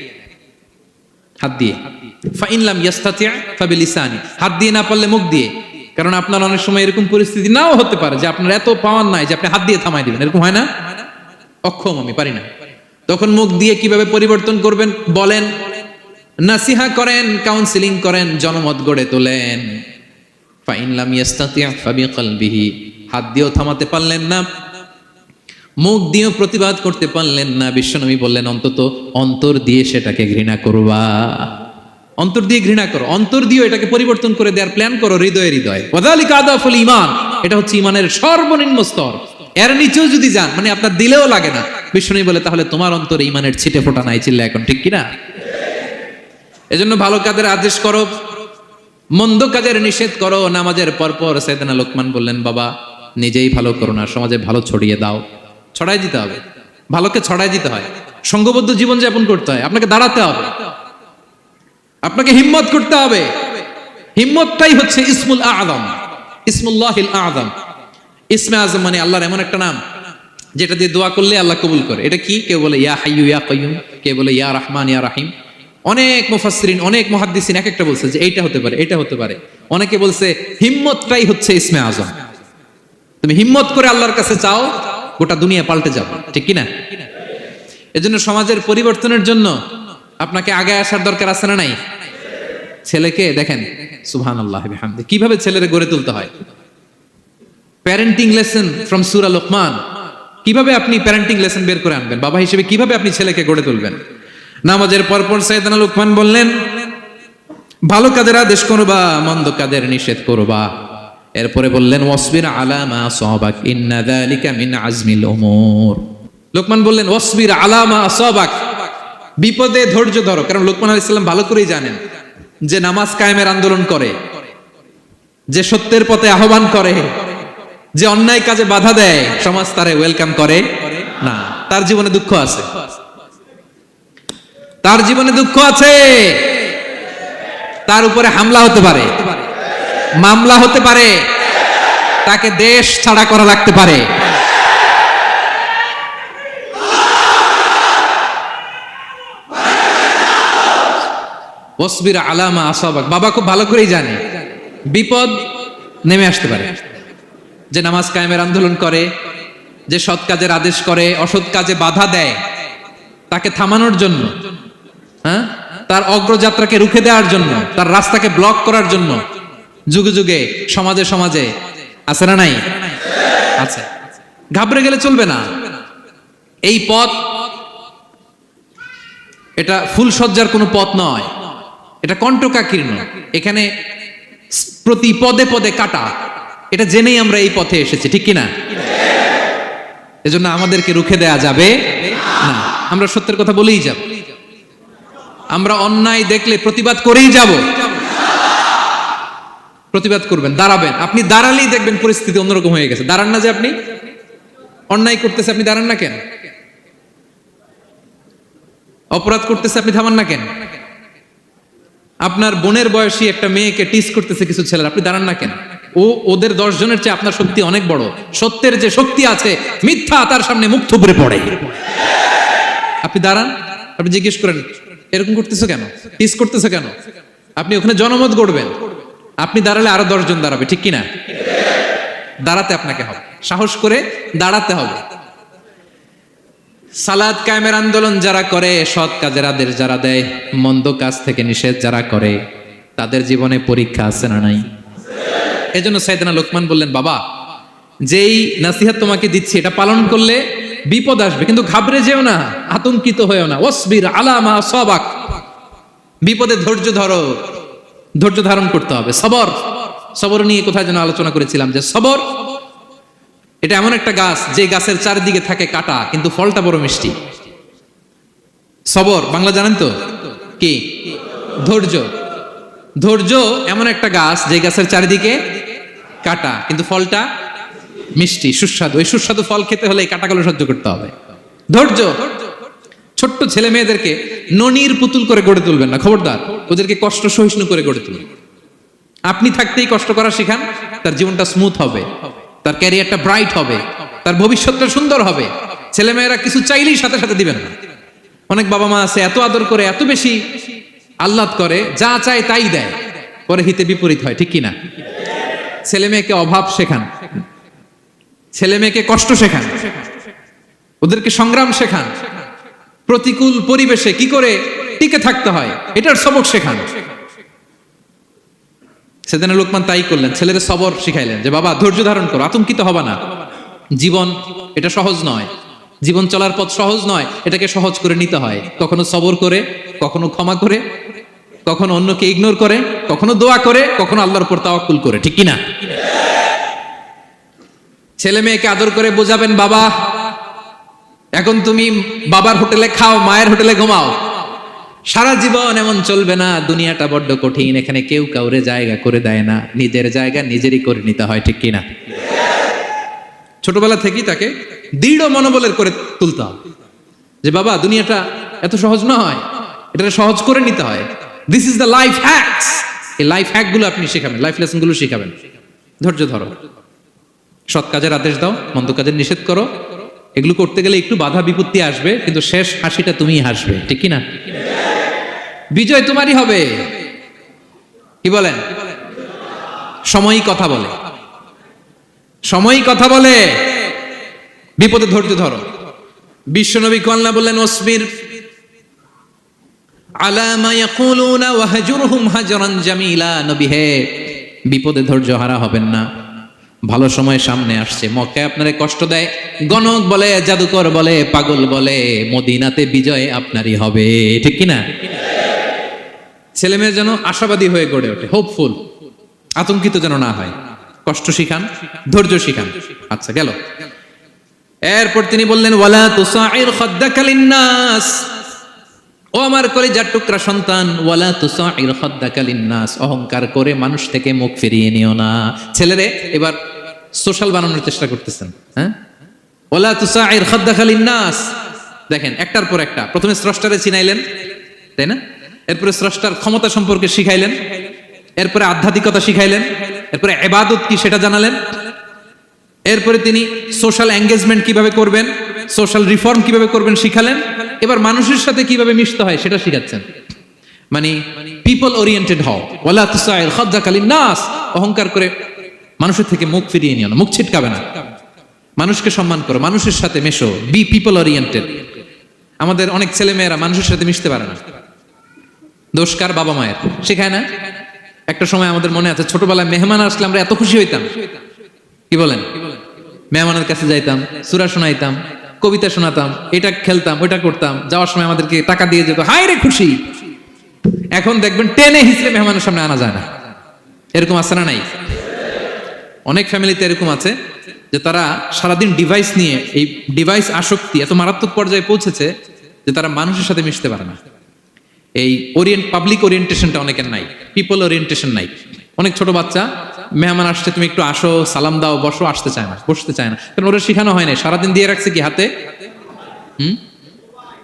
হাত দিয়ে। ফাইন লাম ইয়াস্তাতি' ফাবিলিসানি, হাত দিয়ে না পারলে মুখ দিয়ে। কারণ আপনার অনেক সময় এরকম পরিস্থিতি নাও হতে পারে যে আপনার এত পাওয়ার নাই যে আপনি হাত দিয়ে থামাই দিবেন, এরকম হয় না? অক্ষম, আমি পারি না। তখন মুখ দিয়ে কিভাবে পরিবর্তন করবেন বলেন, নাসিহা করেন, কাউন্সিলিং করেন, জনমত গড়ে তোলেন। ফাইন লাম ইয়াস্তাতি' ফাবিকলবিহি, হাত দিয়েও থামাতে পারলেন না, মুখ দিয়েও প্রতিবাদ করতে পারলেন না, বিশ্বনবী বললেন অন্তত অন্তর দিয়ে সেটাকে ঘৃণা করবা। অন্তর দিয়ে ঘৃণা করো, অন্তর দিয়ে এটাকে পরিবর্তন করে দেওয়ার প্ল্যান করো, হৃদয়ে হৃদয়ে। ওয়াযালিকা আদাফুল ঈমান, এটা হচ্ছে ঈমানের সর্বনিম্ন স্তর। এর নিচেও যদি যান, মানে আপনার দিলেও লাগে না, বিশ্বনবী বলে তাহলে তোমার অন্তরে ঈমানের ছিটে ফোঁটা নাই। চিল্লা এখন, ঠিক কিনা? এজন্য ভালো কাজের আদেশ করো, মন্দ কাজের নিষেধ করো। নামাজের পরপর সাইয়েদনা লোকমান বললেন, বাবা নিজেই ভালো করো না, সমাজে ভালো ছড়িয়ে দাও। ছড়াই দিতে হবে, ভালোকে ছড়াই দিতে হয়, সংঘবদ্ধ জীবন যাপন করতে হয়, আপনাকে দাঁড়াতে হবে, আপনাকে হিম্মত করতে হবে। হিম্মতটাই হচ্ছে ইসমুল আযম, ইসমুল্লাহিল আযম। ইসমে আযম মানে আল্লাহর এমন একটা নাম যেটা দিয়ে দোয়া করলে আল্লাহ কবুল করে। এটা কি? কেউ বলে ইয়া হাইয়্যু ইয়া কাইয়্যুম, কেউ বলে ইয়া রাহমান ইয়া রাহিম। অনেক মুফাসসিরিন, অনেক মুহাদ্দিসিন এক একটা বলছে যে এইটা হতে পারে, এটা হতে পারে। অনেকে বলছে হিম্মতটাই হচ্ছে ইসমে আযম। তুমি হিম্মত করে আল্লাহর কাছে চাও, গোটা দুনিয়া পাল্টে যাবে, ঠিক কিনা? এজন্য সমাজের পরিবর্তনের জন্য আপনাকে আগে আসার দরকার আছে না নাই? ছেলেকে দেখেন, সুবহানাল্লাহি বিহামদি, কিভাবে ছেলেরে গড়ে তুলতে হয়। প্যারেন্টিং লেসন ফ্রম সূরা লোকমান। কিভাবে আপনি প্যারেন্টিং লেসন বের করে আনবেন, বাবা হিসেবে কিভাবে আপনি ছেলেকে গড়ে তুলবেন। নামাজের পরপর সাইয়েদনা লোকমান বললেন, ভালো কাজের আদেশ করবা, মন্দ কাজের নিষেধ করবা। এরপরে বললেন, ওয়াসবির আলা মা সাবাক ইন্না যালিকা মিন আজমিল উমুর। লোকমান বললেন, ওয়াসবির আলা মা সাবাক, বিপদে ধৈর্য ধরো, কারণ লোকমান আলাইহিস সালাম ভালো করেই জানেন যে নামাজ কায়েমের আন্দোলন করে, যে সত্যের পথে আহ্বান করে, যে অন্যায় কাজে বাধা দেয়, সমাজ তারে ওয়েলকাম করে না। তার জীবনে দুঃখ আছে, তার জীবনে দুঃখ আছে, তার উপরে হামলা হতে পারে, মামলা হতে পারে, তাকে দেশ ছাড়া করা লাগতে পারে। ওয়াসবির আলা মা আসাবাক, বাবা খুব ভালো করেই জানে বিপদ নেমে আসতে পারে। যে নামাজ কায়েমের আন্দোলন করে, যে সৎ কাজের আদেশ করে, অসৎ কাজে বাধা দেয়, তাকে থামানোর জন্য, হ্যাঁ, তার অগ্রযাত্রাকে রুখে দেওয়ার জন্য, তার রাস্তাকে ব্লক করার জন্য যুগে যুগে সমাজে সমাজে আছে না নাই? আছে। ঘাবড়ে গেলে চলবে না। এই পথ এটা ফুলসজ্জার কোনো পথ নয়, এটা কণ্টকাকীর্ণ। এখানে প্রতি পদে পদে কাটা, এটা জেনেই আমরা এই পথে এসেছি, ঠিক কিনা? এজন্য আমাদেরকে রুখে দেয়া যাবে না। আমরা সত্যের কথা বলেই যাব, আমরা অন্যায় দেখলে প্রতিবাদ করেই যাব। প্রতিবাদ করবেন, দাঁড়াবেন। আপনি দাঁড়ালেই দেখবেন পরিস্থিতি অন্যরকম হয়ে গেছে। দাঁড়ান না, যে আপনি অন্যায় করতেছে, আপনি দাঁড়ান না কেন? অপরাধ করতেছে, আপনি থামান না কেন? আপনার বোনের বয়সী একটা মেয়েকে টিস করতেছে কিছু ছেলেরা, আপনি দাঁড়ান না কেন? ওদের 10 জনের চেয়ে আপনার শক্তি অনেক বড়। সত্যের যে শক্তি আছে, মিথ্যা তার সামনে মুখ থুবড়ে পড়ে। আপনি দাঁড়ান, আপনি জিজ্ঞেস করেন এরকম করতেছো কেন, টিস করতেছো কেন? আপনি ওখানে জনমত গড়বেন। আপনি দাঁড়ালে আরো 10 জন দাঁড়াবে, ঠিক কিনা? দাঁড়াতে আপনাকে হবে, সাহস করে দাঁড়াতে হবে। সালাত কায়েমের আন্দোলন যারা করে, সৎ কাজের আদেশ যারা দেয়, মন্দ কাজ থেকে নিষেধ যারা করে, তাদের জীবনে পরীক্ষা আছে না নাই? এজন্য সাইয়েদনা লোকমান বললেন, বাবা যেই নাসিহত তোমাকে দিচ্ছি এটা পালন করলে বিপদ আসবে, কিন্তু ঘাবড়ে যেও না, আতঙ্কিত হয়েও না। ওয়াসবির আলা মা আসাবাক, বিপদে ধৈর্য ধরো, ধৈর্য ধারণ করতে হবে। সবর, সবর নিয়ে কোথায় যেন আলোচনা করেছিলাম যে সবর এটা এমন একটা গাছ যে গাছের চারিদিকে থাকে কাটা, কিন্তু ফলটা বড় মিষ্টি। সবর বাংলা জানেন তো কি? ধৈর্য। ধৈর্য এমন একটা গাছ যে গাছের চারিদিকে কাটা, কিন্তু ফলটা মিষ্টি, সুস্বাদু। ওই সুস্বাদু ফল খেতে হলে এই কাটাগুলো সহ্য করতে হবে। ধৈর্য। ছোট্ট ছেলে মেয়েদেরকে ননির পুতুল করে গড়ে তুলবেন না, খবরদার। ওদেরকে কষ্ট সহিষ্ণু করে গড়ে তুলবেন। আপনি থাকতেই কষ্ট করা শিখান, তার জীবনটা স্মুথ হবে, তার ক্যারিয়ারটা ব্রাইট হবে, তার ভবিষ্যৎটা সুন্দর হবে। ছেলেমেয়েরা কিছু চাইলেই সাথে সাথে দিবেন না। অনেক বাবা মা আছে এত আদর করে, এত বেশি আহ্লাদ করে, যা চায় তাই দেয়, পরে হিতে বিপরীত হয়, ঠিক কিনা? ছেলে মেয়েকে অভাব শেখান, ছেলে মেয়েকে কষ্ট শেখান, ওদেরকে সংগ্রাম শেখান, প্রতিকূল পরিবেশে কি করে টিকে থাকতে হয় এটার সবক শেখান। সেদিন লোকমান তাই করলেন, ছেলেদের সবর শিখাইলেন যে বাবা ধৈর্য ধারণ করো, আতঙ্কিত হবা না। জীবন এটা সহজ নয়, জীবন চলার পথ সহজ নয়, এটাকে সহজ করে নিতে হয়। কখনো সবর করে, কখনো ক্ষমা করে, কখনো অন্যকে ইগনোর করে, কখনো দোয়া করে, কখনো আল্লাহর উপর তাওয়াক্কুল করে, ঠিক কিনা? ছেলে মেয়েকে আদর করে বোঝাবেন, বাবা এখন তুমি বাবার হোটেলে খাও, মায়ের হোটেলে ঘুমাও। সারা জীবন এমন চলবে না, দুনিয়াটা বড্ড কঠিন, এখানে কেউ কাউরে জায়গা করে দেয় না, নিজের জায়গা নিজেরই করে নিতে হয়, ঠিক কিনা? ছোটবেলা থেকেই তাকে দৃঢ় মনোবলের করে তুলতে হবে যে বাবা দুনিয়াটা এত সহজ নয়, এটা সহজ করে নিতে হয়। This is the life hacks. এই লাইফ হ্যাক গুলো আপনি শেখাবেন, লাইফ লেসন গুলো শেখাবেন। ধৈর্য ধরো, সৎ কাজের আদেশ দাও, মন্দ কাজের নিষেধ করো। এগুলো করতে গেলে একটু বাধা বিপত্তি আসবে, কিন্তু শেষ হাসিটা তুমিই হাসবে, ঠিক কিনা? বিজয় তোমারই হবে। কি বলেন? সময়ই কথা বলে, সময়ই কথা বলে। বিপদে ধৈর্য ধরো। বিশ্বনবী আল্লাহ বললেন, ওয়াসবির আলা মা ইয়াকুলুনা ওয়াহজুরহুম হাজরান জামিলা। নবী হে, বিপদে ধৈর্য হারা হবেন না। ভালো সময় সামনে আসছে, মক্কায় আপনারে কষ্ট দেয়, গণক বলে, জাদুকর বলে, পাগল বলে, মদিনাতে বিজয় আপনারই হবে, ঠিক কিনা? ছেলে মেয়ে যেন আশাবাদী হয়ে গড়ে ওঠে, হোপফুল, আতঙ্কিত যেন না হয়। কষ্ট শিখান, ধৈর্য শিখান। আচ্ছা গেল। এরপর তিনি বললেন, ওয়ালা তুসাইর খাদ্দাকা লিন্নাস, ও আমার কলিজার টুকরা সন্তান, ওয়ালা তুসাইর খাদ্দাকা লিন্নাস, অহংকার করে মানুষ থেকে মুখ ফিরিয়ে নিও না। ছেলেরে এবার সোশ্যাল বানানোর চেষ্টা করতেছেন, হ্যাঁ? ওয়ালা তুসাইর খাদ্দাকা লিন্নাস, দেখেন একটার পর একটা। প্রথমে স্রষ্টারে চিনাইলেন, তাই না? এরপরে স্রষ্টার ক্ষমতা সম্পর্কে শিখাইলেন, এরপরে আধ্যাত্মিকতা শিখাইলেন, এরপরে ইবাদত কি সেটা জানালেন, এরপরে তিনি সোশ্যাল এঙ্গেজমেন্ট কিভাবে করবেন, সোশ্যাল রিফর্ম কিভাবে করবেন শিখালেন। এবার মানুষের সাথে কিভাবে মিশতে হয় সেটা শিখাচ্ছেন। মানে পিপল ওরিয়েন্টেড হও, ওয়ালা তুসাইর খাদ্দাকা লিন্নাস, অহংকার করে মানুষের থেকে মুখ ফিরিয়ে নিও না, মুখ ছিটকাবে না, মানুষকে সম্মান করো, মানুষের সাথে মেশো, বি পিপল ওরিয়েন্টেড। আমাদের অনেক ছেলে মেয়েরা মানুষের সাথে মিশতে পারে না, দোষ কার? বাবা মায়ের, শেখায় না। একটা সময় আমাদের মনে আছে, ছোটবেলায় মেহমান আসলে আমরা এত খুশি হইতাম, কি বলেন? মেহমানের কাছে যাইতাম, সূরা শোনাইতাম, কবিতা শোনাতাম, এটা খেলতাম, ওইটা করতাম, যাওয়ার সময় আমাদেরকে টাকা দিয়ে যেত, হায় রে খুশি। এখন দেখবেন টেনে হিসেবে মেহমানের সামনে আনা যায় না। এরকম আছে না নাই? অনেক ফ্যামিলিতে এরকম আছে যে তারা সারাদিন ডিভাইস নিয়ে, এই ডিভাইস আসক্তি এত মারাত্মক পর্যায়ে পৌঁছেছে যে তারা মানুষের সাথে মিশতে পারে না। এই পাবলিক ওরিয়েন্টেশনটা অনেকের নাই, পিপল ওরিয়েন্টেশন নাই। অনেক ছোট বাচ্চা, মেহমান আসছে, তুমি একটু আসো, সালাম দাও, বসো, আসতে চায় না, বসতে চায় না, কারণ ওরা শেখানো হয় না। সারাদিন দিয়ে রাখছে কি হাতে?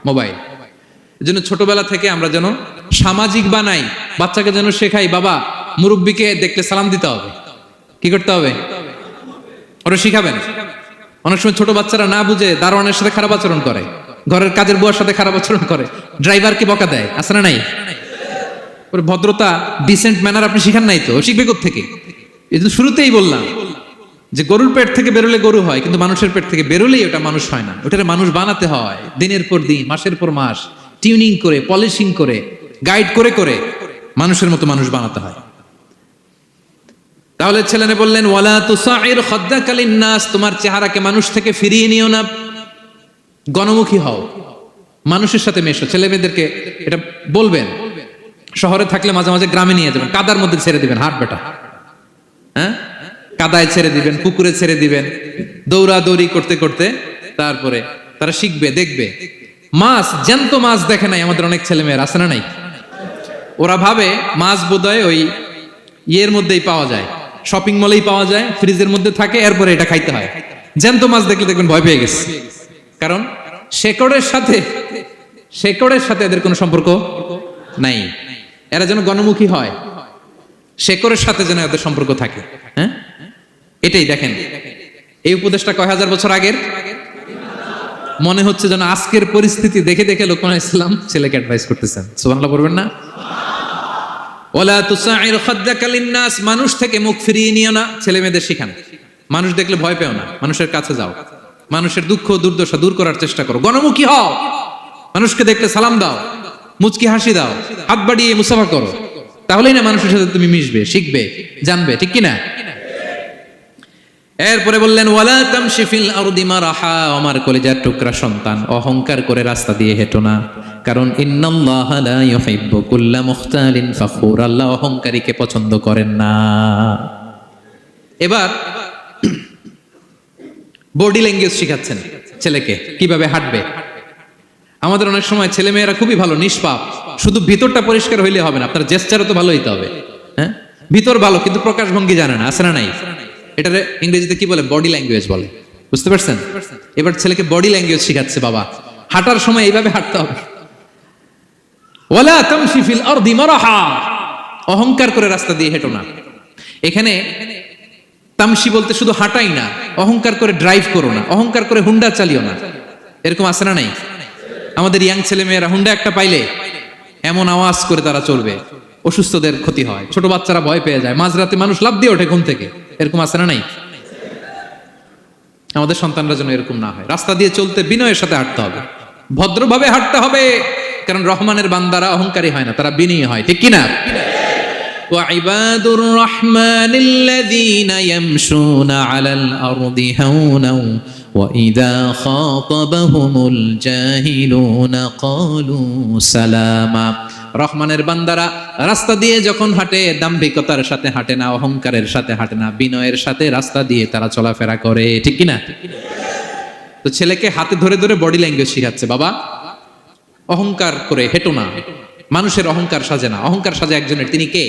মোবাইল। এই জন্য ছোটবেলা থেকে আমরা যেন সামাজিক বানাই, বাচ্চাকে যেন শেখাই, বাবা মুরব্বীকে দেখলে সালাম দিতে হবে, কি করতে হবে, ওরা শিখাবেন। অনেক সময় ছোট বাচ্চারা না বুঝে দারোয়ানের সাথে খারাপ আচরণ করে, ঘরের কাজের বুয়ার সাথে খারাপ আচরণ করে, ড্রাইভারকে বকা দেয়, আছে না নাই? ভদ্রতা, ডিসেন্ট ম্যানার আপনি শিখান নাই তো, শিখবে কোত্থেকে? এই তো শুরুতেই বললাম যে গরুর পেট থেকে বেরোলে গরু হয়, কিন্তু মানুষের পেট থেকে বেরোলেই ওটা মানুষ হয় না। ওটারে মানুষ বানাতে হয় দিনের পর দিন, মাসের পর মাস, টিউনিং করে, পলিশিং করে, গাইড করে করে মানুষের মতো মানুষ বানাতে হয়। তাহলে ছেলেনে বললেন, ওয়ালা তুসাইর খাদ্দাকা লিন্নাস, তোমার চেহারাকে মানুষ থেকে ফিরিয়ে নিও না, গণমুখী হও, মানুষের সাথে মেশো। ছেলে মেয়েদেরকে এটা বলবেন। শহরে থাকলে মাঝে মাঝে গ্রামে নিয়ে যাবেন, কাদার মধ্যে ছেড়ে দিবেন, হাট বেটা, হ্যাঁ, কাদায় ছেড়ে দিবেন, পুকুরে ছেড়ে দিবেন, দৌড়াদৌড়ি করতে করতে তারপরে তারা শিখবে, দেখবে। মাছ, জ্যান্ত মাছ দেখে নাই আমাদের অনেক ছেলে মেয়ের, আছে না নাই? ওরা ভাবে মাছ বোধহয় ওই ইয়ের মধ্যেই পাওয়া যায়, শপিং মলেই পাওয়া যায়, ফ্রিজের মধ্যে থাকে, এরপরে এটা খাইতে হয়। জ্যান্ত মাছ দেখলে দেখবেন ভয় পেয়ে গেছে, কারণ শেকড়ের সাথে এদের কোনো সম্পর্ক নাই। এরা যেন গণমুখী হয়, শেকড়ের সাথে যেন এদের সম্পর্ক থাকে। হ্যাঁ, এটাই দেখেন, এই উপদেশটা কয় হাজার বছর আগের। মনে হচ্ছে যেন আজকের পরিস্থিতি দেখে দেখে লোকমান ইসলাম ছেলেকে অ্যাডভাইস করতেছেন। সুবহানাল্লাহ বলবেন না? ওয়ালা তুসাইর খাদ্দাকা লিন্নাস, মানুষ থেকে মুখ ফিরিয়ে নিও না। ছেলে মেয়েদের শিখান, মানুষ দেখলে ভয় পেও না, মানুষের কাছে যাও, মানুষের দুঃখ দুর্দশা দূর করার চেষ্টা করো, গণমুখী হও, মানুষকে দেখলে সালাম দাও, মুচকি হাসি দাও, হাত বাড়িয়ে মুসাফা করো, তাহলেই না মানুষের সাথে তুমি মিশবে, শিখবে, জানবে, ঠিক কি না? এরপরে বললেন, ওয়ালা তামশি ফিল আরদি মারাহা, আমার কলিজার টুকরা সন্তান, অহংকার করে রাস্তা দিয়ে হেঁটো না, কারণ ইন্নাল্লাহা লা ইউহিব্বু কুল্লা মুখতালিন ফাখুর, আল্লাহ অহংকারীকে পছন্দ করেন না। এবার বডি ল্যাঙ্গুয়েজ শিখাচ্ছেন ছেলেকে, কিভাবে হাঁটবে। আমাদের অনেক সময় ছেলে মেয়েরা খুবই ভালো, নিষ্পাপ, শুধু ভিতরটা পরিষ্কার হইলে হবে না, আপনার জেস্চারও তো ভালো হইতে হবে। হ্যাঁ, ভিতর ভালো কিন্তু প্রকাশ ভঙ্গি জানে না, আছে না নাই? এটারে ইংরেজিতে কি বলে? বডি ল্যাঙ্গুয়েজ বলে, বুঝতে পারছেন? এবার ছেলেকে বডি ল্যাঙ্গুয়েজ শিখাচ্ছে বাবা, হাঁটার সময় এইভাবে হাঁটতে হবে। ওয়ালা তামশি ফিল আরদি মারাহা, অহংকার করে রাস্তা দিয়ে হেঁটো না। এখানে তামশি বলতে শুধু হাঁটাই না, অহংকার করে ড্রাইভ করো না, অহংকার করে হুন্ডা চালিও না। এরকম আছে না নাই? আমাদের ইয়াং ছেলে মেয়েরা হুন্ডা একটা পাইলে এমন আওয়াজ করে তারা চলবে, অসুস্থদের ক্ষতি হয়, ছোট বাচ্চারা ভয় পেয়ে যায়, মাঝরাতে মানুষ লাফ দিয়ে ওঠে ঘুম থেকে। এরকম আছে না নাই? আমাদের সন্তানরা যেন এরকম না হয়। রাস্তা দিয়ে চলতে বিনয়ের সাথে হাঁটতে হবে, ভদ্রভাবে হাঁটতে হবে, কারণ রহমানের বান্দারা অহংকারী হয় না, তারা বিনয়ী হয়, ঠিক কিনা? وعباد الرحمن الذين يمشون على الأرض هونا وإذا خاطبهم الجاهلون قالوا سلاما, রহমানের বান্দারা রাস্তা দিয়ে যখন হাঁটে দাম্ভিকতার সাথে হাঁটে না, অহংকারের সাথে হাঁটে না, বিনয়ের সাথে রাস্তা দিয়ে তারা চলাফেরা করে, ঠিক কিনা? তো ছেলেকে হাতে ধরে ধরে বডি ল্যাঙ্গুয়েজ শিখাচ্ছে বাবা, অহংকার করে হেঁটো না। মানুষের অহংকার সাজে না, অহংকার সাজে একজনের, তিনি কে?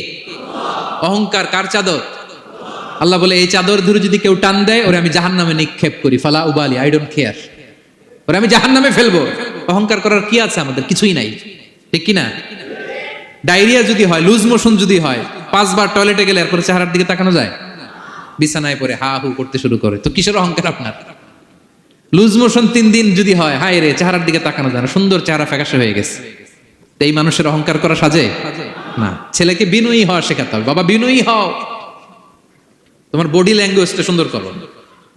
অহংকার কার চাদর? আল্লাহ বলে এই চাদর ধরে যদি কেউ টান দেয় ওরে আমি জাহান্নামে নিক্ষেপ করি, ফালা উবালি, আই ডোন্ট কেয়ার, ওরে আমি জাহান্নামে ফেলবো। অহংকার করার কি আছে আমাদের? কিছুই নাই, ঠিক কি না? ডায়রিয়া যদি হয়, লুজ মোশন যদি হয়, 5 বার টয়লেটে গেলে এরপরে চেহারার দিকে তাকানো যায়? বিছানায় পড়ে হা হু করতে শুরু করে, তো কিসের অহংকার আপনার? লুজ মোশন 3 দিন যদি হয়, হায় রে, চেহারার দিকে তাকানো যায় না, সুন্দর চেহারা ফ্যাকাশে হয়ে গেছে। এই মানুষের অহংকার করা সাজে না। ছেলেকে বিনয়ী হওয়া শেখাতে হবে। বাবা বিনয়ী হও, তোমার বডি ল্যাঙ্গুয়েজটা সুন্দর করো,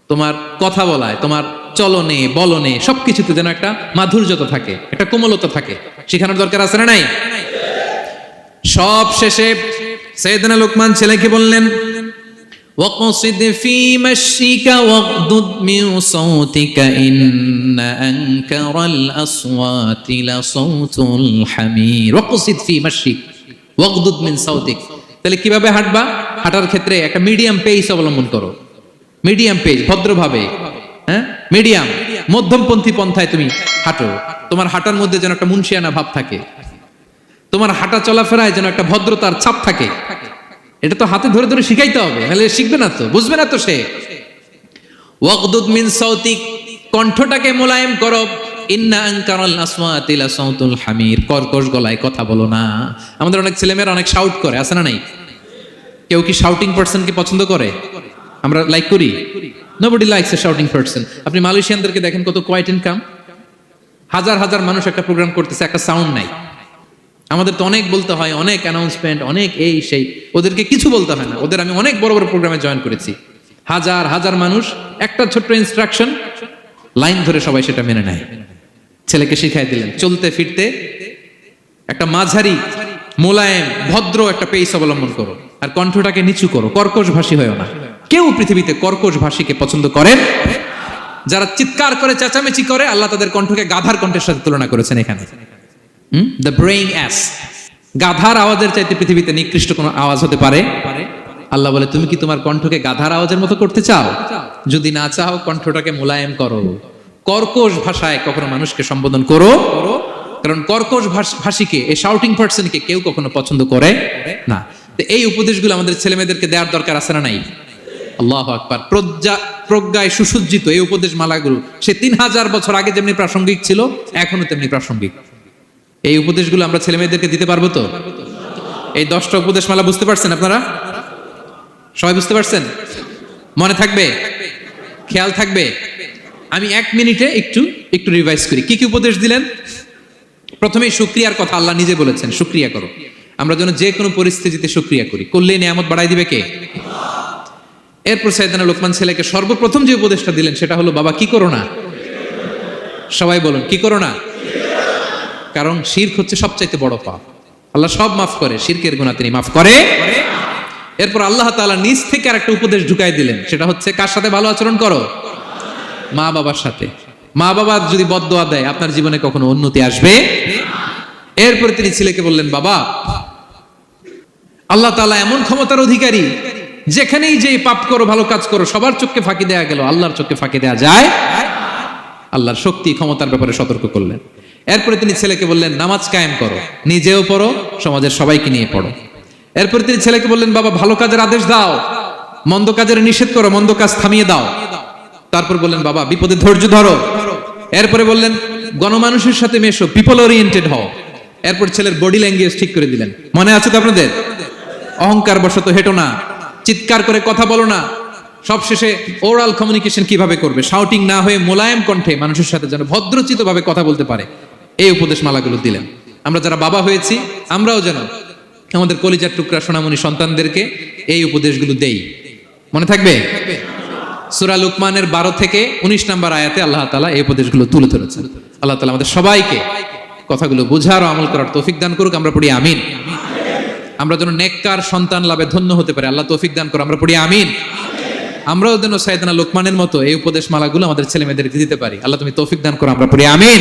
তোমার কথা বলায়, তোমার চলনে বলনে সবকিছুতে যেন একটা মাধুর্যতা থাকে, একটা কোমলতা থাকে, শেখানোর দরকার আছে না নাই? সব শেষে সাইয়েদনা লোকমান ছেলেকে বললেন, ওয়াকসিদ ফি মাশিকা ওয়াগদুদ মিন সাউতিকা ইন্না আনকারাল আসওয়াতি লাসাউতুল হামির। ওয়াকসিদ ফি মাশিক ওয়াগদুদ মিন সাউতিক। তাহলে কিভাবে হাঁটবা? হাঁটার ক্ষেত্রে একটা মিডিয়াম পেস অবলম্বন করো, মিডিয়াম পেস, ভদ্রভাবে, হ্যাঁ, মিডিয়াম মধ্যমপন্থী পন্থায় তুমি হাঁটো। তোমার হাঁটার মধ্যে যেন একটা মুনশিয়ানা ভাব থাকে, তোমার হাঁটা চলাফেরায় যেন একটা ভদ্রতার ছাপ থাকে। এটা তো হাতে ধরে ধরে শিখাইতে হবে, নাহলে শিখবে না তো, বুঝবে না তো সে। ওয়াগদুদ মিন সাউতিক, কণ্ঠটাকে মোলায়েম করো। ইন্না আনকারাল আসওয়াতি লাসাউতুল হামির, কর্কশ গলায় কথা বলো না। আমাদের অনেক ছেলেমেয়েরা অনেক শাউট করে, আছে না নাই? কেউ কি শাউটিং পারসনকে পছন্দ করে? আমরা লাইক করি? Nobody likes a shouting person. আপনি মালয়েশিয়ানদেরকে দেখেন কত কোয়াইট এন্ড কাম। হাজার হাজার মানুষ একটা প্রোগ্রাম করতেছে, একটা সাউন্ড নাই। আমাদের তো অনেক বলতে হয়, অনেক অ্যানাউন্সমেন্ট, অনেক এই সেই, ওদেরকে কিছু বলতে হয় না। ওদের আমি অনেক বড় বড় প্রোগ্রামে জয়েন করেছি, হাজার হাজার মানুষ একটা ছোট্ট ইনস্ট্রাকশন লাইন ধরে সবাই সেটা মেনে নেয়। ছেলেকে শিখাই দিলেন চলতে ফিরতে একটা মাঝারি মোলায়েম ভদ্র একটা পেস অবলম্বন করো, আর কণ্ঠটাকে নিচু করো, কর্কশ ভাষী হয়েও না। কেউ পৃথিবীতে কর্কশ ভাষীকে পছন্দ করেন? যারা চিৎকার করে চেঁচামেচি করে, আল্লাহ তাদের কণ্ঠকে গাধার কণ্ঠের সাথে তুলনা করেছেন এখানে। দ্য ব্রেইং অ্যাস, গাধার আওয়াজের চাইতে পৃথিবীতে নিকৃষ্ট কোন আওয়াজ হতে পারে? আল্লাহ বলে তুমি কি তোমার কণ্ঠকে গাধার আওয়াজের মতো করতে চাও? যদি না চাও, কণ্ঠটাকে মোলায়েম করো, কর্কশ ভাষায় কখনো মানুষকে সম্বোধন করো, কারণ কর্কশ ভাষীকে, এই শাউটিং পারসনকে কেউ কখনো পছন্দ করে না। তো এই উপদেশগুলো আমাদের ছেলে মেয়েদেরকে দেওয়ার দরকার আছে না নাই? আল্লাহু আকবার। প্রজ্ঞায় সুসজ্জিত এই উপদেশ মালাগুলো সে 3000 বছর আগে যেমনি প্রাসঙ্গিক ছিল, এখনো তেমনি প্রাসঙ্গিক। এই উপদেশগুলো আমরা ছেলে মেয়েদেরকে দিতে পারবো তো? এই 10টা উপদেশ মালা বুঝতে পারছেন আপনারা? সবাই বুঝতে পারছেন? মনে থাকবে? খেয়াল থাকবে? আমি 1 মিনিটে একটু রিভাইজ করি। কি কি উপদেশ দিলেন? প্রথমেই শুকরিয়ার কথা আল্লাহ নিজে বলেছেন, শুকরিয়া করো। আমরা যেন যে কোনো পরিস্থিতিতে শুকরিয়া করি, করলে নিয়ামত বাড়াই দিবে কে? এরপর সাইয়েদনা লোকমান ছেলেকে সর্বপ্রথম যে উপদেশটা দিলেন সেটা হলো, বাবা কি করো না? সবাই বলুন, কি করো না? কারণ শিরক হচ্ছে সবচাইতে বড় পাপ। আল্লাহ সব মাফ করে, শিরকের গুনাহ তিনি মাফ করে। এরপর আল্লাহ তাআলা নিজ থেকে আরেকটা উপদেশ ঢুকাই দিলেন, সেটা হচ্ছে কার সাথে ভালো আচরণ করো? মা বাবার সাথে। মা বাবা যদি বদদোয়া দেয়, আপনার জীবনে কখনো উন্নতি আসবে? এরপরে তিনি ছেলেকে বললেন, বাবা আল্লাহ তাআলা এমন ক্ষমতার অধিকারী, যেখানেই যে পাপ করো, ভালো কাজ করো, সবার চোখে ফাঁকি দেয়া গেল, আল্লাহর চোখে ফাঁকি দেয়া যায়? আল্লাহর শক্তি ক্ষমতার ব্যাপারে সতর্ক করলেন। এরপরে তিনি ছেলেকে বললেন, নামাজ কায়েম করো, নিজেও পড়ো, সমাজের সবাইকে নিয়ে পড়ো। এরপরে তিনি ছেলেকে বললেন, বাবা ভালো কাজের আদেশ দাও, মন্দ কাজের নিষেধ করো, মন্দ কাজ থামিয়ে দাও। তারপর বললেন, বাবা বিপদে ধৈর্য ধরো। এরপরে বললেন, গণমানুষের সাথে মেশো, পিপল ওরিয়েন্টেড হও। এরপর ছেলের বডি ল্যাঙ্গুয়েজ ঠিক করে দিলেন। মনে আছে তো আপনাদের? অহংকার বশত হেঁটো না, চিৎকার করে কথা বলো না। সবশেষে ওরাল কমিউনিকেশন কিভাবে করবে, শাউটিং না হয়ে মোলায়েম কণ্ঠে মানুষের সাথে যেন ভদ্রচিত ভাবে কথা বলতে পারে, এই উপদেশ মালাগুলো দিলেন। আমরা যারা বাবা হয়েছি, আমরাও যেন আমাদের কলিজার টুকরা সোনামণি সন্তানদেরকে এই উপদেশগুলো দেই। মনে থাকবে? সূরা লুকমানের 12 থেকে 19 নম্বর আয়াতে আল্লাহ তাআলা এই উপদেশগুলো তুলে ধরেছেন। আল্লাহ তাআলা আমাদের সবাইকে কথাগুলো বোঝার ও আমল করার তৌফিক দান করুক। আমরা পড়ি আমিন। আমরা যেন নেককার সন্তান লাভে ধন্য হতে পারি, আল্লাহ তৌফিক দান করুন। আমরা পড়ি আমিন। আমরাও যেন সাইয়েদনা লোকমানের মতো এই উপদেশ মালাগুলো আমাদের ছেলে মেয়েদেরকে দিতে পারি, আল্লাহ তুমি তৌফিক দান করো। আমরা পড়ি আমিন।